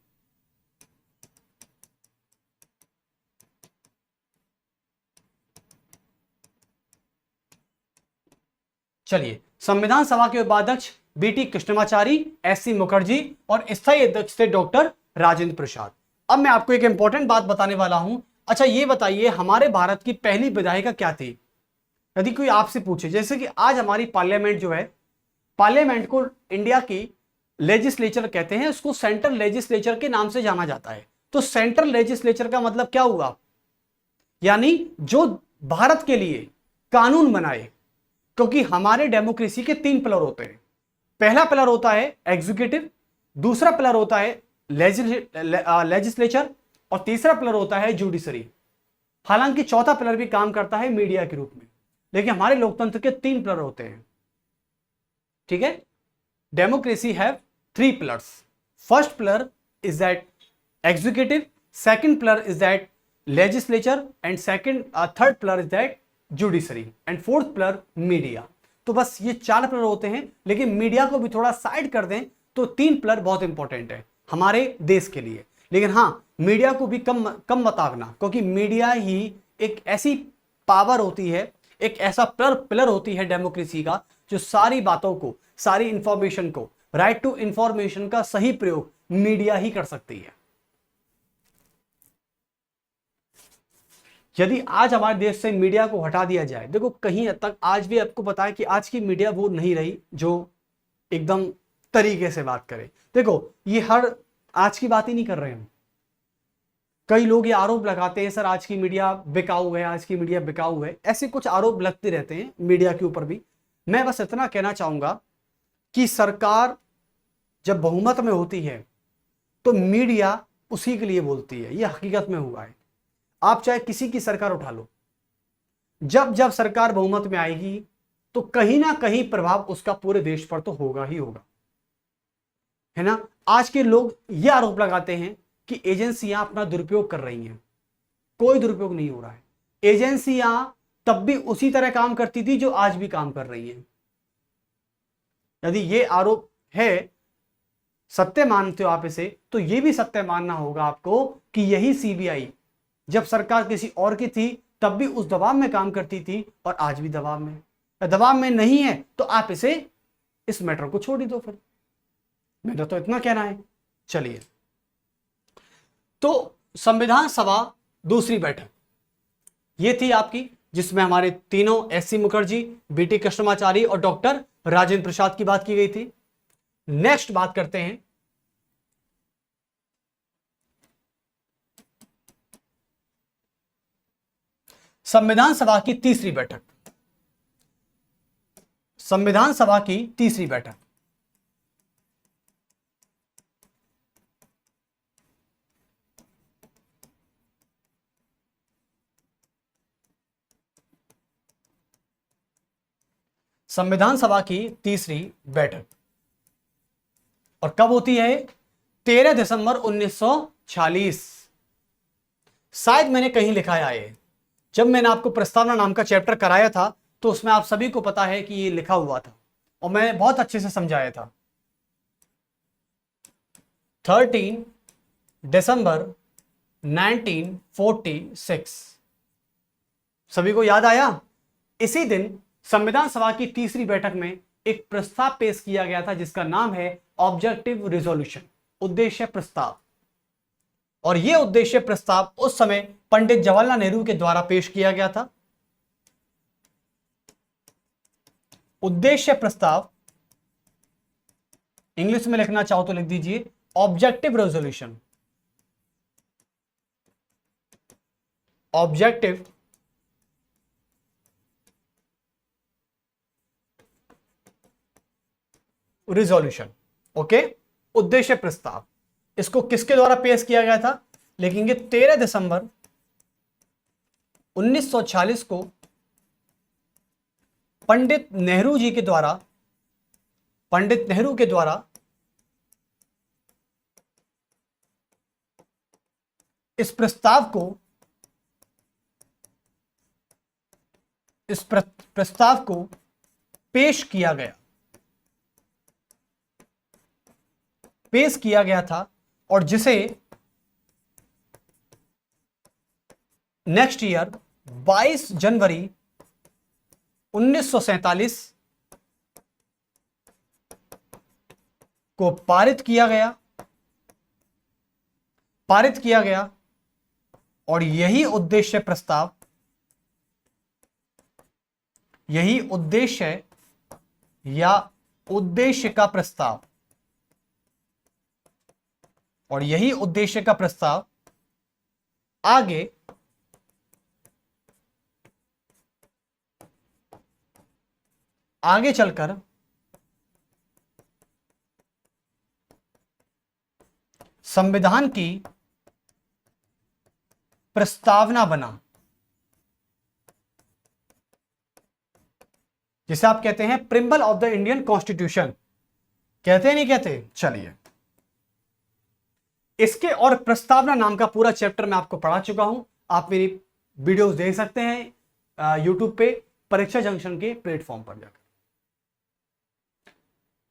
चलिए, संविधान सभा के उपाध्यक्ष बीटी कृष्णमाचारी, एस.सी. मुखर्जी और स्थायी अध्यक्ष थे डॉक्टर राजेंद्र प्रसाद। अब मैं आपको एक इंपॉर्टेंट बात बताने वाला हूं। अच्छा, ये बताइए हमारे भारत की पहली विधायिका क्या थी? यदि कोई आपसे पूछे, जैसे कि आज हमारी पार्लियामेंट जो है, पार्लियामेंट को इंडिया की लेजिस्लेचर कहते हैं, उसको सेंट्रल लेजिस्लेचर के नाम से जाना जाता है। तो सेंट्रल लेजिस्लेचर का मतलब क्या हुआ? यानी जो भारत के लिए कानून बनाए, क्योंकि हमारे डेमोक्रेसी के 3 पिलर होते हैं। पहला पिलर होता है एग्जीक्यूटिव, दूसरा पिलर होता है लेजिस्लेचर और तीसरा पिलर होता है जुडिशरी। हालांकि चौथा पिलर भी काम करता है मीडिया के रूप में। लेकिन हमारे लोकतंत्र के 3 पिलर होते हैं, ठीक है। Democracy have 3 pillars. First pillar is that executive, second pillar is that legislature, and third pillar is that judiciary, and fourth pillar media. तो बस ये 4 पिलर होते हैं, लेकिन मीडिया को भी थोड़ा साइड कर दें तो 3 पिलर बहुत इंपॉर्टेंट है हमारे देश के लिए। लेकिन हाँ, मीडिया को भी कम मत आंकना, क्योंकि मीडिया ही एक ऐसी पावर होती है, एक ऐसा पिलर होती है डेमोक्रेसी का, जो सारी बातों को, सारी इंफॉर्मेशन को, राइट टू इंफॉर्मेशन का सही प्रयोग मीडिया ही कर सकती है। यदि आज हमारे देश से मीडिया को हटा दिया जाए, देखो कहीं हद तक आज भी आपको पता है कि आज की मीडिया वो नहीं रही जो एकदम तरीके से बात करे। देखो ये हर आज की बात ही नहीं कर रहे हैं, कई लोग ये आरोप लगाते हैं सर आज की मीडिया बिकाऊ है, आज की मीडिया बिकाऊ है, ऐसे कुछ आरोप लगते रहते हैं मीडिया के ऊपर भी। मैं बस इतना कहना चाहूंगा कि सरकार जब बहुमत में होती है तो मीडिया उसी के लिए बोलती है, यह हकीकत में हुआ है। आप चाहे किसी की सरकार उठा लो, जब जब सरकार बहुमत में आएगी तो कहीं ना कहीं प्रभाव उसका पूरे देश पर तो होगा ही होगा, है ना। आज के लोग यह आरोप लगाते हैं कि एजेंसियां अपना दुरुपयोग कर रही हैं, कोई दुरुपयोग नहीं हो रहा है। एजेंसियां तब भी उसी तरह काम करती थी जो आज भी काम कर रही हैं। यदि ये आरोप है, सत्य मानते हो आप इसे, तो यह भी सत्य मानना होगा आपको कि यही सीबीआई जब सरकार किसी और की थी तब भी उस दबाव में काम करती थी और आज भी दबाव में नहीं है, तो आप इस मैटर को छोड़ ही दो फिर। मेरा तो इतना कहना है। चलिए, तो संविधान सभा दूसरी बैठक ये थी आपकी, जिसमें हमारे तीनों एससी मुखर्जी, बीटी कृष्णमाचारी और डॉक्टर राजेंद्र प्रसाद की बात की गई थी। नेक्स्ट बात करते हैं संविधान सभा की तीसरी बैठक। संविधान सभा की तीसरी बैठक संविधान सभा की तीसरी बैठक और कब होती है? 13 दिसंबर 1946। शायद मैंने कहीं लिखा है ये, जब मैंने आपको प्रस्तावना नाम का चैप्टर कराया था तो उसमें आप सभी को पता है कि ये लिखा हुआ था और मैंने बहुत अच्छे से समझाया था। 13 दिसंबर 1946 सभी को याद आया? इसी दिन संविधान सभा की तीसरी बैठक में एक प्रस्ताव पेश किया गया था जिसका नाम है ऑब्जेक्टिव रिजोल्यूशन, उद्देश्य प्रस्ताव। और यह उद्देश्य प्रस्ताव उस समय पंडित जवाहरलाल नेहरू के द्वारा पेश किया गया था। उद्देश्य प्रस्ताव इंग्लिश में लिखना चाहो तो लिख दीजिए objective resolution. Objective resolution, okay, उद्देश्य प्रस्ताव। इसको किसके द्वारा पेश किया गया था? लिखेंगे 13 दिसंबर 1946 को पंडित नेहरू के द्वारा इस प्रस्ताव को पेश किया गया था और जिसे नेक्स्ट ईयर 22 जनवरी 1947 को पारित किया गया और यही उद्देश्य का प्रस्ताव आगे चलकर संविधान की प्रस्तावना बना। जिसे आप कहते हैं preamble of the Indian constitution, कहते हैं नहीं कहते। चलिए, इसके और प्रस्तावना नाम का पूरा चैप्टर मैं आपको पढ़ा चुका हूं, आप मेरी वीडियोस देख सकते हैं यूट्यूब पे परीक्षा जंक्शन के प्लेटफॉर्म पर जाकर।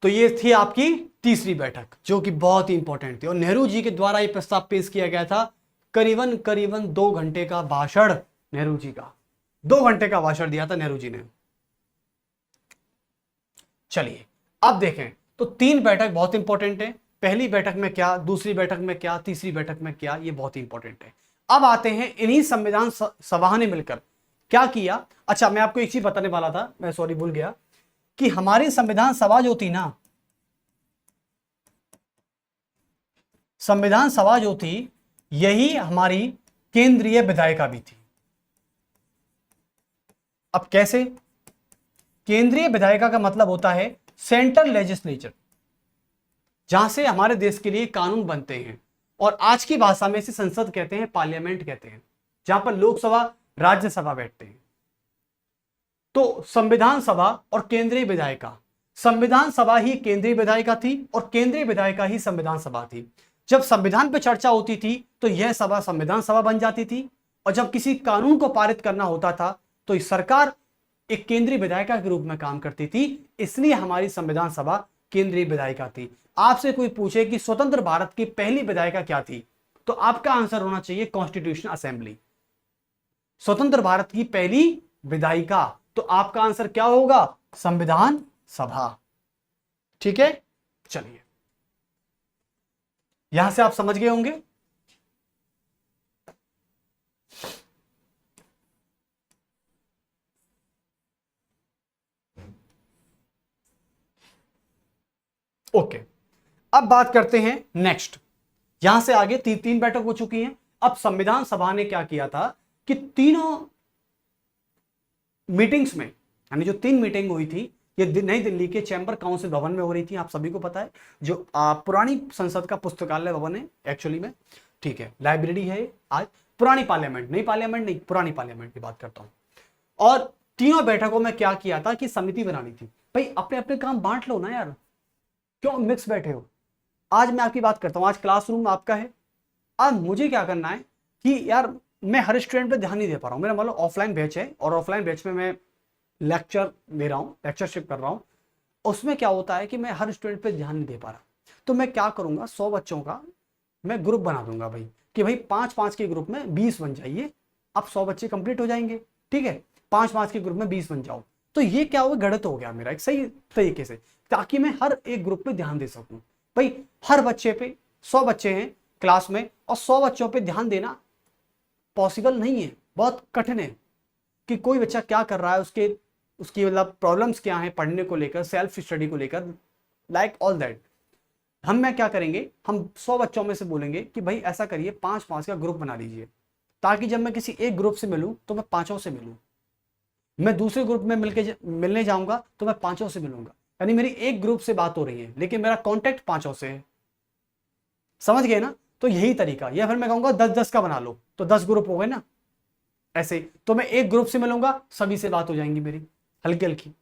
तो ये थी आपकी तीसरी बैठक जो कि बहुत ही इंपॉर्टेंट थी, और नेहरू जी के द्वारा ये प्रस्ताव पेश किया गया था। करीबन करीबन 2 घंटे का भाषण नेहरू जी का, 2 घंटे का भाषण दिया था नेहरू जी ने। चलिए अब देखें, तो 3 बैठक बहुत इंपॉर्टेंट है। पहली बैठक में क्या, दूसरी बैठक में क्या, तीसरी बैठक में क्या, ये बहुत ही इंपॉर्टेंट है। अब आते हैं इन्हीं संविधान सभा ने मिलकर क्या किया। अच्छा, मैं आपको एक चीज बताने वाला था, मैं सॉरी भूल गया, कि हमारी संविधान सभा जो थी ना, संविधान सभा जो थी, यही हमारी केंद्रीय विधायिका भी थी। अब कैसे? केंद्रीय विधायिका का मतलब होता है सेंट्रल लेजिस्लेचर, जहां से हमारे देश के लिए कानून बनते हैं, और आज की भाषा में इसे संसद कहते हैं, पार्लियामेंट कहते हैं, जहां पर लोकसभा राज्यसभा बैठते हैं। तो संविधान सभा और केंद्रीय विधायिका, संविधान सभा ही केंद्रीय विधायिका थी और केंद्रीय विधायिका ही संविधान सभा थी। जब संविधान पर चर्चा होती थी तो यह सभा संविधान सभा बन जाती थी, और जब किसी कानून को पारित करना होता था तो इस सरकार एक केंद्रीय विधायिका के रूप में काम करती थी, इसलिए हमारी संविधान सभा केंद्रीय विधायिका थी। आपसे कोई पूछे कि स्वतंत्र भारत की पहली विधायिका क्या थी, तो आपका आंसर होना चाहिए कॉन्स्टिट्यूशन असेंबली। स्वतंत्र भारत की पहली विधायिका, तो आपका आंसर क्या होगा? संविधान सभा। ठीक है, चलिए यहां से आप समझ गए होंगे। ओके, अब बात करते हैं नेक्स्ट। यहां से आगे 3 बैठक हो चुकी हैं। अब संविधान सभा ने क्या किया था कि तीनों मीटिंग्स में, यानी जो 3 मीटिंग हुई थी, ये नई दिल्ली के चैंबर काउंसिल भवन में हो रही थी। आप सभी को पता है, जो पुरानी संसद का पुस्तकालय भवन है एक्चुअली में, ठीक है, लाइब्रेरी है आज, पुरानी पार्लियामेंट, नई पार्लियामेंट नहीं, पुरानी पार्लियामेंट की बात करता हूं। और तीनों बैठकों में क्या किया था कि समिति बनानी थी। भाई अपने अपने काम बांट लो ना यार, क्यों मिक्स बैठे हो? आज मैं आपकी बात करता हूं, आज क्लासरूम आपका है। आज मुझे क्या करना है कि यार मैं हर स्टूडेंट पे ध्यान नहीं दे पा रहा हूं। मेरा मतलब ऑफलाइन बैच है, और ऑफलाइन बैच में मैं लेक्चर दे रहा हूं, लेक्चरशिप कर रहा हूं। उसमें क्या होता है कि मैं हर स्टूडेंट पे ध्यान नहीं दे पा रहा, तो मैं क्या करूंगा, 100 बच्चों का मैं ग्रुप बना दूंगा भाई, कि भाई 5-5 के ग्रुप में 20 बन जाइए। अब 100 बच्चे कंप्लीट हो जाएंगे, ठीक है, 5-5 के ग्रुप में 20 बन जाओ। तो ये क्या होगा, गणित हो गया मेरा एक सही तरीके से, ताकि मैं हर एक ग्रुप पे ध्यान दे सकूं। भाई हर बच्चे पे, 100 बच्चे हैं क्लास में, और 100 बच्चों पे ध्यान देना पॉसिबल नहीं है, बहुत कठिन है कि कोई बच्चा क्या कर रहा है, उसकी मतलब प्रॉब्लम्स क्या हैं पढ़ने को लेकर, सेल्फ स्टडी को लेकर, लाइक ऑल दैट। मैं क्या करेंगे, हम 100 बच्चों में से बोलेंगे कि भाई ऐसा करिए, 5-5 का ग्रुप बना लीजिए, ताकि जब मैं किसी एक ग्रुप से मिलूं तो मैं 5 से मिलूं, मैं दूसरे ग्रुप में मिलने जाऊंगा तो मैं 5 से मिलूंगा। यानी मेरी एक ग्रुप से बात हो रही है लेकिन मेरा कॉन्टेक्ट 5 से है। समझ गए ना? तो यही तरीका, या फिर मैं कहूंगा 10-10 का बना लो, तो 10 ग्रुप हो गए ना। ऐसे तो मैं एक ग्रुप से मिलूंगा, सभी से बात हो जाएंगी मेरी हल्की हल्की।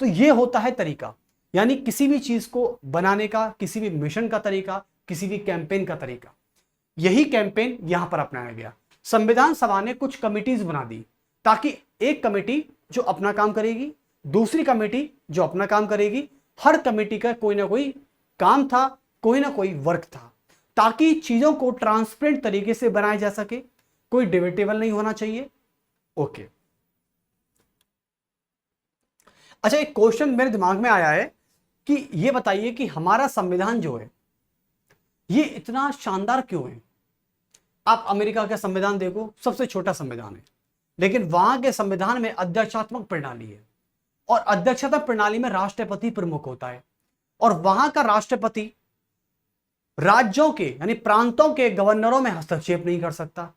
तो ये होता है तरीका, यानी किसी भी चीज को बनाने का, किसी भी मिशन का तरीका, किसी भी कैंपेन का तरीका। यही कैंपेन यहां पर अपनाया गया। संविधान सभा ने कुछ कमिटीज बना दी, ताकि एक कमेटी जो अपना काम करेगी, दूसरी कमेटी जो अपना काम करेगी, हर कमेटी का कोई ना कोई काम था, कोई ना कोई वर्क था, ताकि चीजों को ट्रांसपेरेंट तरीके से बनाया जा सके, कोई डिबेटेबल नहीं होना चाहिए। ओके, अच्छा एक क्वेश्चन मेरे दिमाग में आया है कि ये बताइए कि हमारा संविधान जो है ये इतना शानदार क्यों है? आप अमेरिका का संविधान देखो, सबसे छोटा संविधान है, लेकिन वहां के संविधान में अध्यक्षात्मक प्रणाली है, और अध्यक्षता प्रणाली में राष्ट्रपति प्रमुख होता है, और वहां का राष्ट्रपति राज्यों के यानी प्रांतों के गवर्नरों में हस्तक्षेप नहीं कर सकता।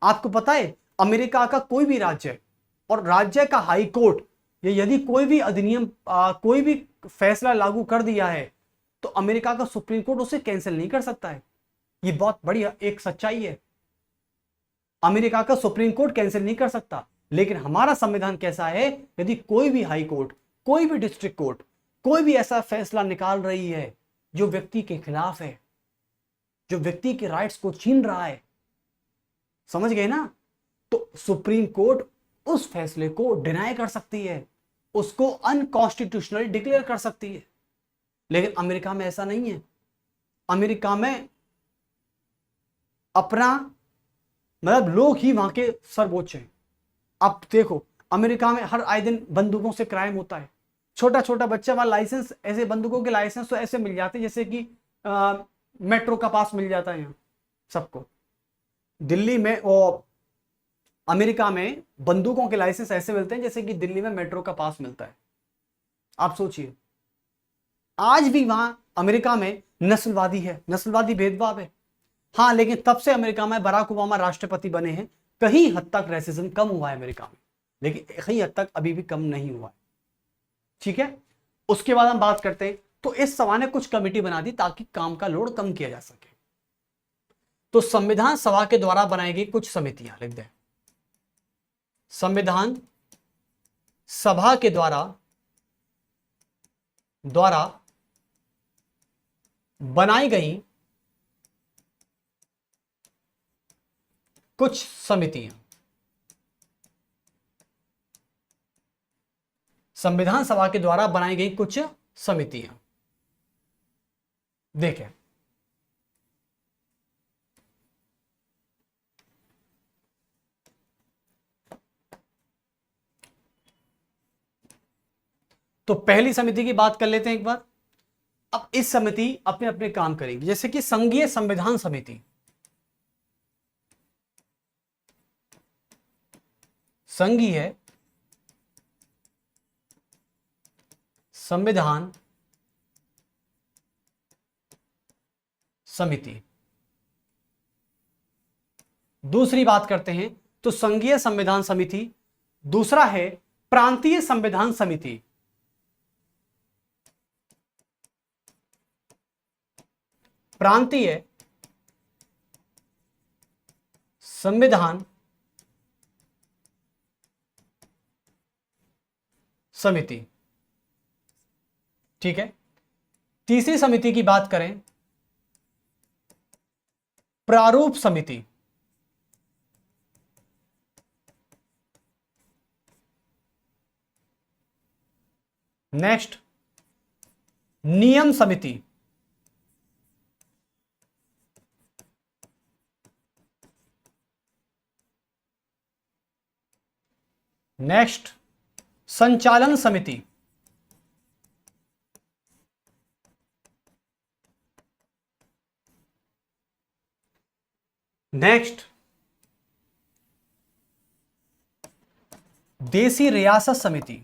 आपको पता है अमेरिका का कोई भी राज्य और राज्य का हाई कोर्ट, ये यदि कोई भी अधिनियम कोई भी फैसला लागू कर दिया है तो अमेरिका का सुप्रीम कोर्ट उसे कैंसिल नहीं कर सकता है। ये बहुत बड़ी एक सच्चाई है, अमेरिका का सुप्रीम कोर्ट कैंसिल नहीं कर सकता। लेकिन हमारा संविधान कैसा है, यदि कोई भी हाई कोर्ट, कोई भी डिस्ट्रिक्ट कोर्ट, कोई भी ऐसा फैसला निकाल रही है जो व्यक्ति के खिलाफ है, जो व्यक्ति के राइट्स को छीन रहा है, समझ गए ना, तो सुप्रीम कोर्ट उस फैसले को डिनाई कर सकती है, उसको अनकॉन्स्टिट्यूशनल डिक्लेयर कर सकती है। लेकिन अमेरिका में ऐसा नहीं है। अमेरिका में अपना मतलब लोग ही वहां के सर्वोच्च हैं। अब देखो अमेरिका में हर आए दिन बंदूकों से क्राइम होता है। छोटा छोटा बच्चा वहां लाइसेंस, ऐसे बंदूकों के लाइसेंस तो ऐसे मिल जाते हैं जैसे कि मेट्रो का पास मिल जाता है यहाँ सबको। दिल्ली में और अमेरिका में बंदूकों के लाइसेंस ऐसे मिलते हैं जैसे कि दिल्ली में मेट्रो का पास मिलता है। आप सोचिए, आज भी वहां अमेरिका में नस्लवादी है, नस्लवादी भेदभाव है। हाँ, लेकिन तब से अमेरिका में बराक ओबामा राष्ट्रपति बने हैं, कहीं हद तक रेसिज्म कम हुआ है अमेरिका में, लेकिन कहीं हद तक अभी भी कम नहीं हुआ है। ठीक है, उसके बाद हम बात करते हैं। तो इस सभा ने कुछ कमेटी बना दी ताकि काम का लोड कम किया जा सके। तो संविधान सभा के द्वारा बनाई गई कुछ समितियां, लिख दें, संविधान सभा के द्वारा बनाई गई कुछ समितियां। संविधान सभा के द्वारा बनाई गई कुछ समितियां देखें। तो पहली समिति की बात कर लेते हैं एक बार। अब इस समिति अपने अपने काम करेगी, जैसे कि संघीय संविधान समिति। संघीय संविधान समिति। दूसरी बात करते हैं तो संघीय संविधान समिति, दूसरा है प्रांतीय संविधान समिति। प्रांतीय संविधान समिति। ठीक है, तीसरी समिति की बात करें, प्रारूप समिति। नेक्स्ट, नियम समिति। नेक्स्ट, संचालन समिति। नेक्स्ट, देसी रियासत समिति।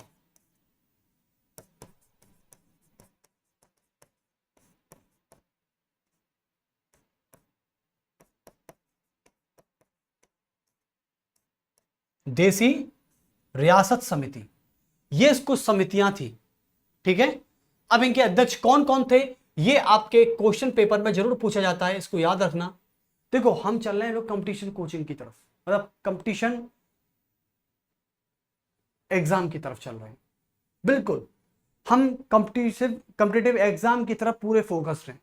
देसी रियासत समिति, ये कुछ समितियां थी। ठीक है, अब इनके अध्यक्ष कौन कौन थे, ये आपके क्वेश्चन पेपर में जरूर पूछा जाता है, इसको याद रखना। देखो हम चल रहे हैं लोग कंपटीशन कोचिंग की तरफ, मतलब कंपटीशन एग्जाम की तरफ चल रहे हैं। बिल्कुल हम कॉम्पिटिटिव एग्जाम की तरफ पूरे फोकस्ड हैं।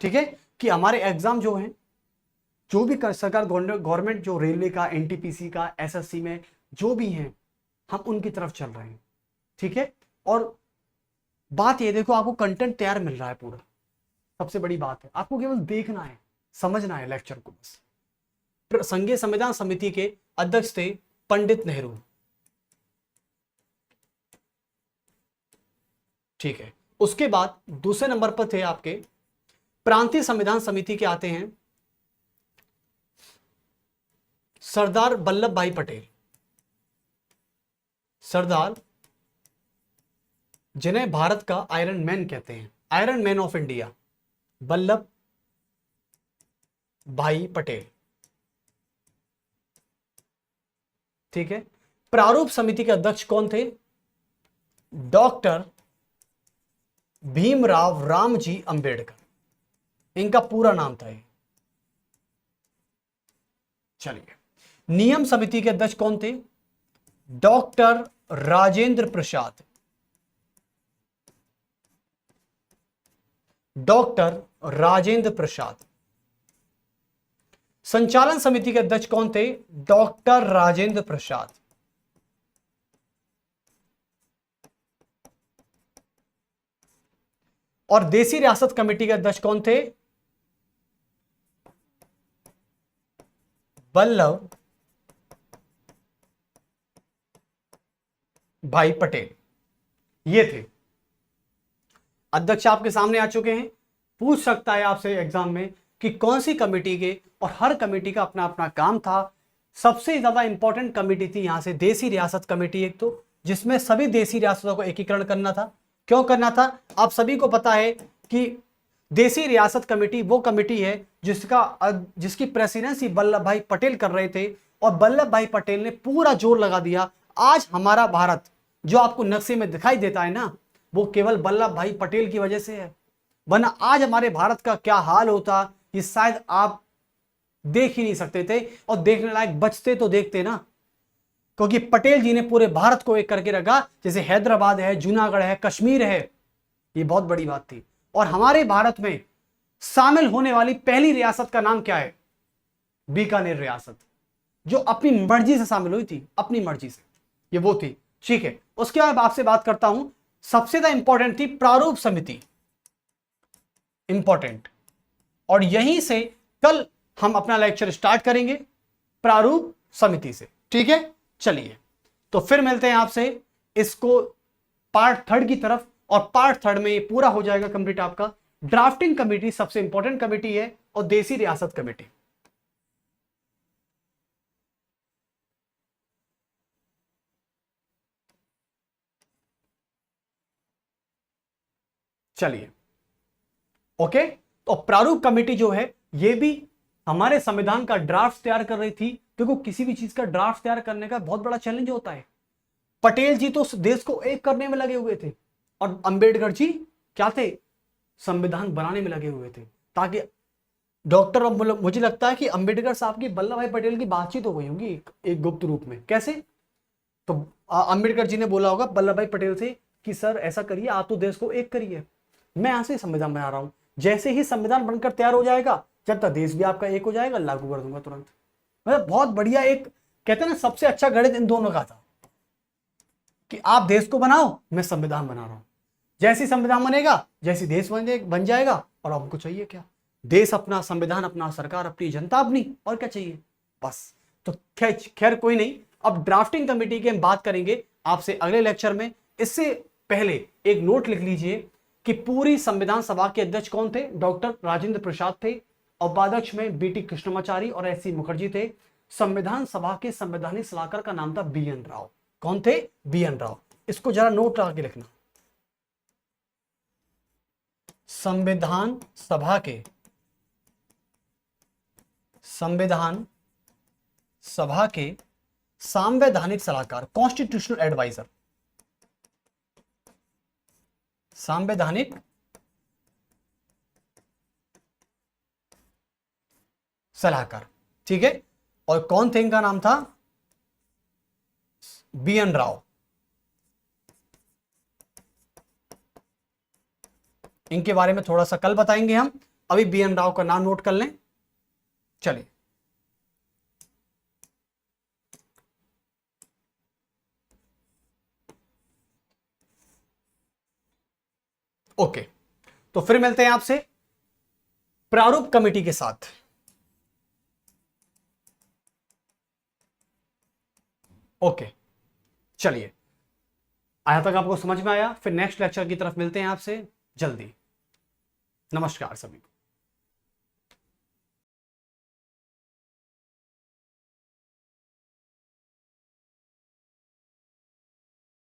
ठीक है, कि हमारे एग्जाम जो हैं, जो भी सरकार गवर्नमेंट जो रेलवे का, एनटीपीसी का, एसएससी में जो भी हैं, हम उनकी तरफ चल रहे हैं। ठीक है, और बात ये देखो आपको कंटेंट तैयार मिल रहा है पूरा, सबसे बड़ी बात है आपको केवल देखना है, समझना है लेक्चर को बस। संघीय संविधान समिति के अध्यक्ष थे पंडित नेहरू। ठीक है, उसके बाद दूसरे नंबर पर थे आपके प्रांतीय संविधान समिति के आते हैं सरदार वल्लभ भाई पटेल। सरदार, जिन्हें भारत का आयरन मैन कहते हैं, iron man of India, Vallabh भाई पटेल। ठीक है, प्रारूप समिति के अध्यक्ष कौन थे, डॉक्टर भीमराव रामजी अंबेडकर, इनका पूरा नाम था ये। चलिए नियम समिति के अध्यक्ष कौन थे? डॉक्टर राजेंद्र प्रसाद। डॉक्टर राजेंद्र प्रसाद। संचालन समिति के अध्यक्ष कौन थे? डॉक्टर राजेंद्र प्रसाद। और देसी रियासत कमेटी के अध्यक्ष कौन थे? वल्लभ भाई पटेल। ये थे अध्यक्ष, आपके सामने आ चुके हैं। पूछ सकता है आपसे एग्जाम में कि कौन सी कमेटी के, और हर कमेटी का अपना अपना काम था। सबसे ज्यादा इंपॉर्टेंट कमेटी थी यहां से देसी रियासत कमेटी, एक तो जिसमें सभी देसी रियासतों को एकीकरण करना था। क्यों करना था? आप सभी को पता है कि देसी रियासत कमेटी वो कमेटी है जिसकी प्रेसिडेंसी वल्लभ भाई पटेल कर रहे थे, और वल्लभ भाई पटेल ने पूरा जोर लगा दिया। आज हमारा भारत जो आपको नक्शे में दिखाई देता है ना, वो केवल वल्लभ भाई पटेल की वजह से है, वरना आज हमारे भारत का क्या हाल होता ये शायद आप देख ही नहीं सकते थे। और देखने लायक बचते तो देखते ना, क्योंकि पटेल जी ने पूरे भारत को एक करके रखा। जैसे हैदराबाद है, जूनागढ़ है, कश्मीर है, ये बहुत बड़ी बात थी। और हमारे भारत में शामिल होने वाली पहली रियासत का नाम क्या है? बीकानेर रियासत, जो अपनी मर्जी से शामिल हुई थी, अपनी मर्जी से, ये वो थी। ठीक है, उसके बाद आपसे बात करता हूं, सबसे ज्यादा इंपॉर्टेंट थी प्रारूप समिति, इंपॉर्टेंट। और यहीं से कल हम अपना लेक्चर स्टार्ट करेंगे प्रारूप समिति से। ठीक है, चलिए तो फिर मिलते हैं आपसे इसको पार्ट 3 की तरफ। और पार्ट 3 में ये पूरा हो जाएगा कंप्लीट आपका। ड्राफ्टिंग कमेटी सबसे इंपॉर्टेंट कमेटी है, और देसी रियासत कमेटी। चलिए ओके, तो प्रारूप कमेटी जो है ये भी हमारे संविधान का ड्राफ्ट तैयार कर रही थी। क्योंकि किसी भी चीज का ड्राफ्ट तैयार करने का बहुत बड़ा चैलेंज होता है। पटेल जी तो देश को एक करने में लगे हुए थे, और अंबेडकर जी क्या थे? संविधान बनाने में लगे हुए थे, ताकि डॉक्टर, मुझे लगता है कि अंबेडकर साहब की वल्लभ भाई पटेल की बातचीत हो गई होगी एक गुप्त रूप में। कैसे? तो अंबेडकर जी ने बोला होगा वल्लभ भाई पटेल से कि सर ऐसा करिए, आप तो देश को एक करिए, मैं यहां से संविधान बना रहा हूं। जैसे ही संविधान बनकर तैयार हो जाएगा, जब तक देश भी आपका एक हो जाएगा, लागू कर दूंगा तुरंत। मतलब बहुत बढ़िया, एक कहते हैं ना सबसे अच्छा गणित इन दोनों का था कि आप देश को बनाओ, मैं संविधान बना रहा हूं। जैसी संविधान बनेगा, जैसी देश बन जाएगा, और आपको चाहिए क्या? देश अपना, संविधान अपना, सरकार अपनी, जनता अपनी, और क्या चाहिए? बस। तो खैर कोई नहीं, अब ड्राफ्टिंग कमेटी की हम बात करेंगे आपसे अगले लेक्चर में। इससे पहले एक नोट लिख लीजिए कि पूरी संविधान सभा के अध्यक्ष कौन थे? डॉक्टर राजेंद्र प्रसाद थे। उपाध्यक्ष में बीटी कृष्णमाचारी और एस सी मुखर्जी थे। संविधान सभा के संवैधानिक सलाहकार का नाम था BN राव। कौन थे? BN राव। इसको जरा नोट लगा के लिखना। संविधान सभा के संवैधानिक सलाहकार, कॉन्स्टिट्यूशनल एडवाइजर, संवैधानिक सलाहकार। ठीक है, और कौन थे? इनका नाम था BN राव। इनके बारे में थोड़ा सा कल बताएंगे हम, अभी BN राव का नाम नोट कर लें। चलिए ओके, तो फिर मिलते हैं आपसे प्रारूप कमेटी के साथ। ओके, चलिए, आया तक आपको समझ में आया? फिर नेक्स्ट लेक्चर की तरफ मिलते हैं आपसे जल्दी। नमस्कार सभी को।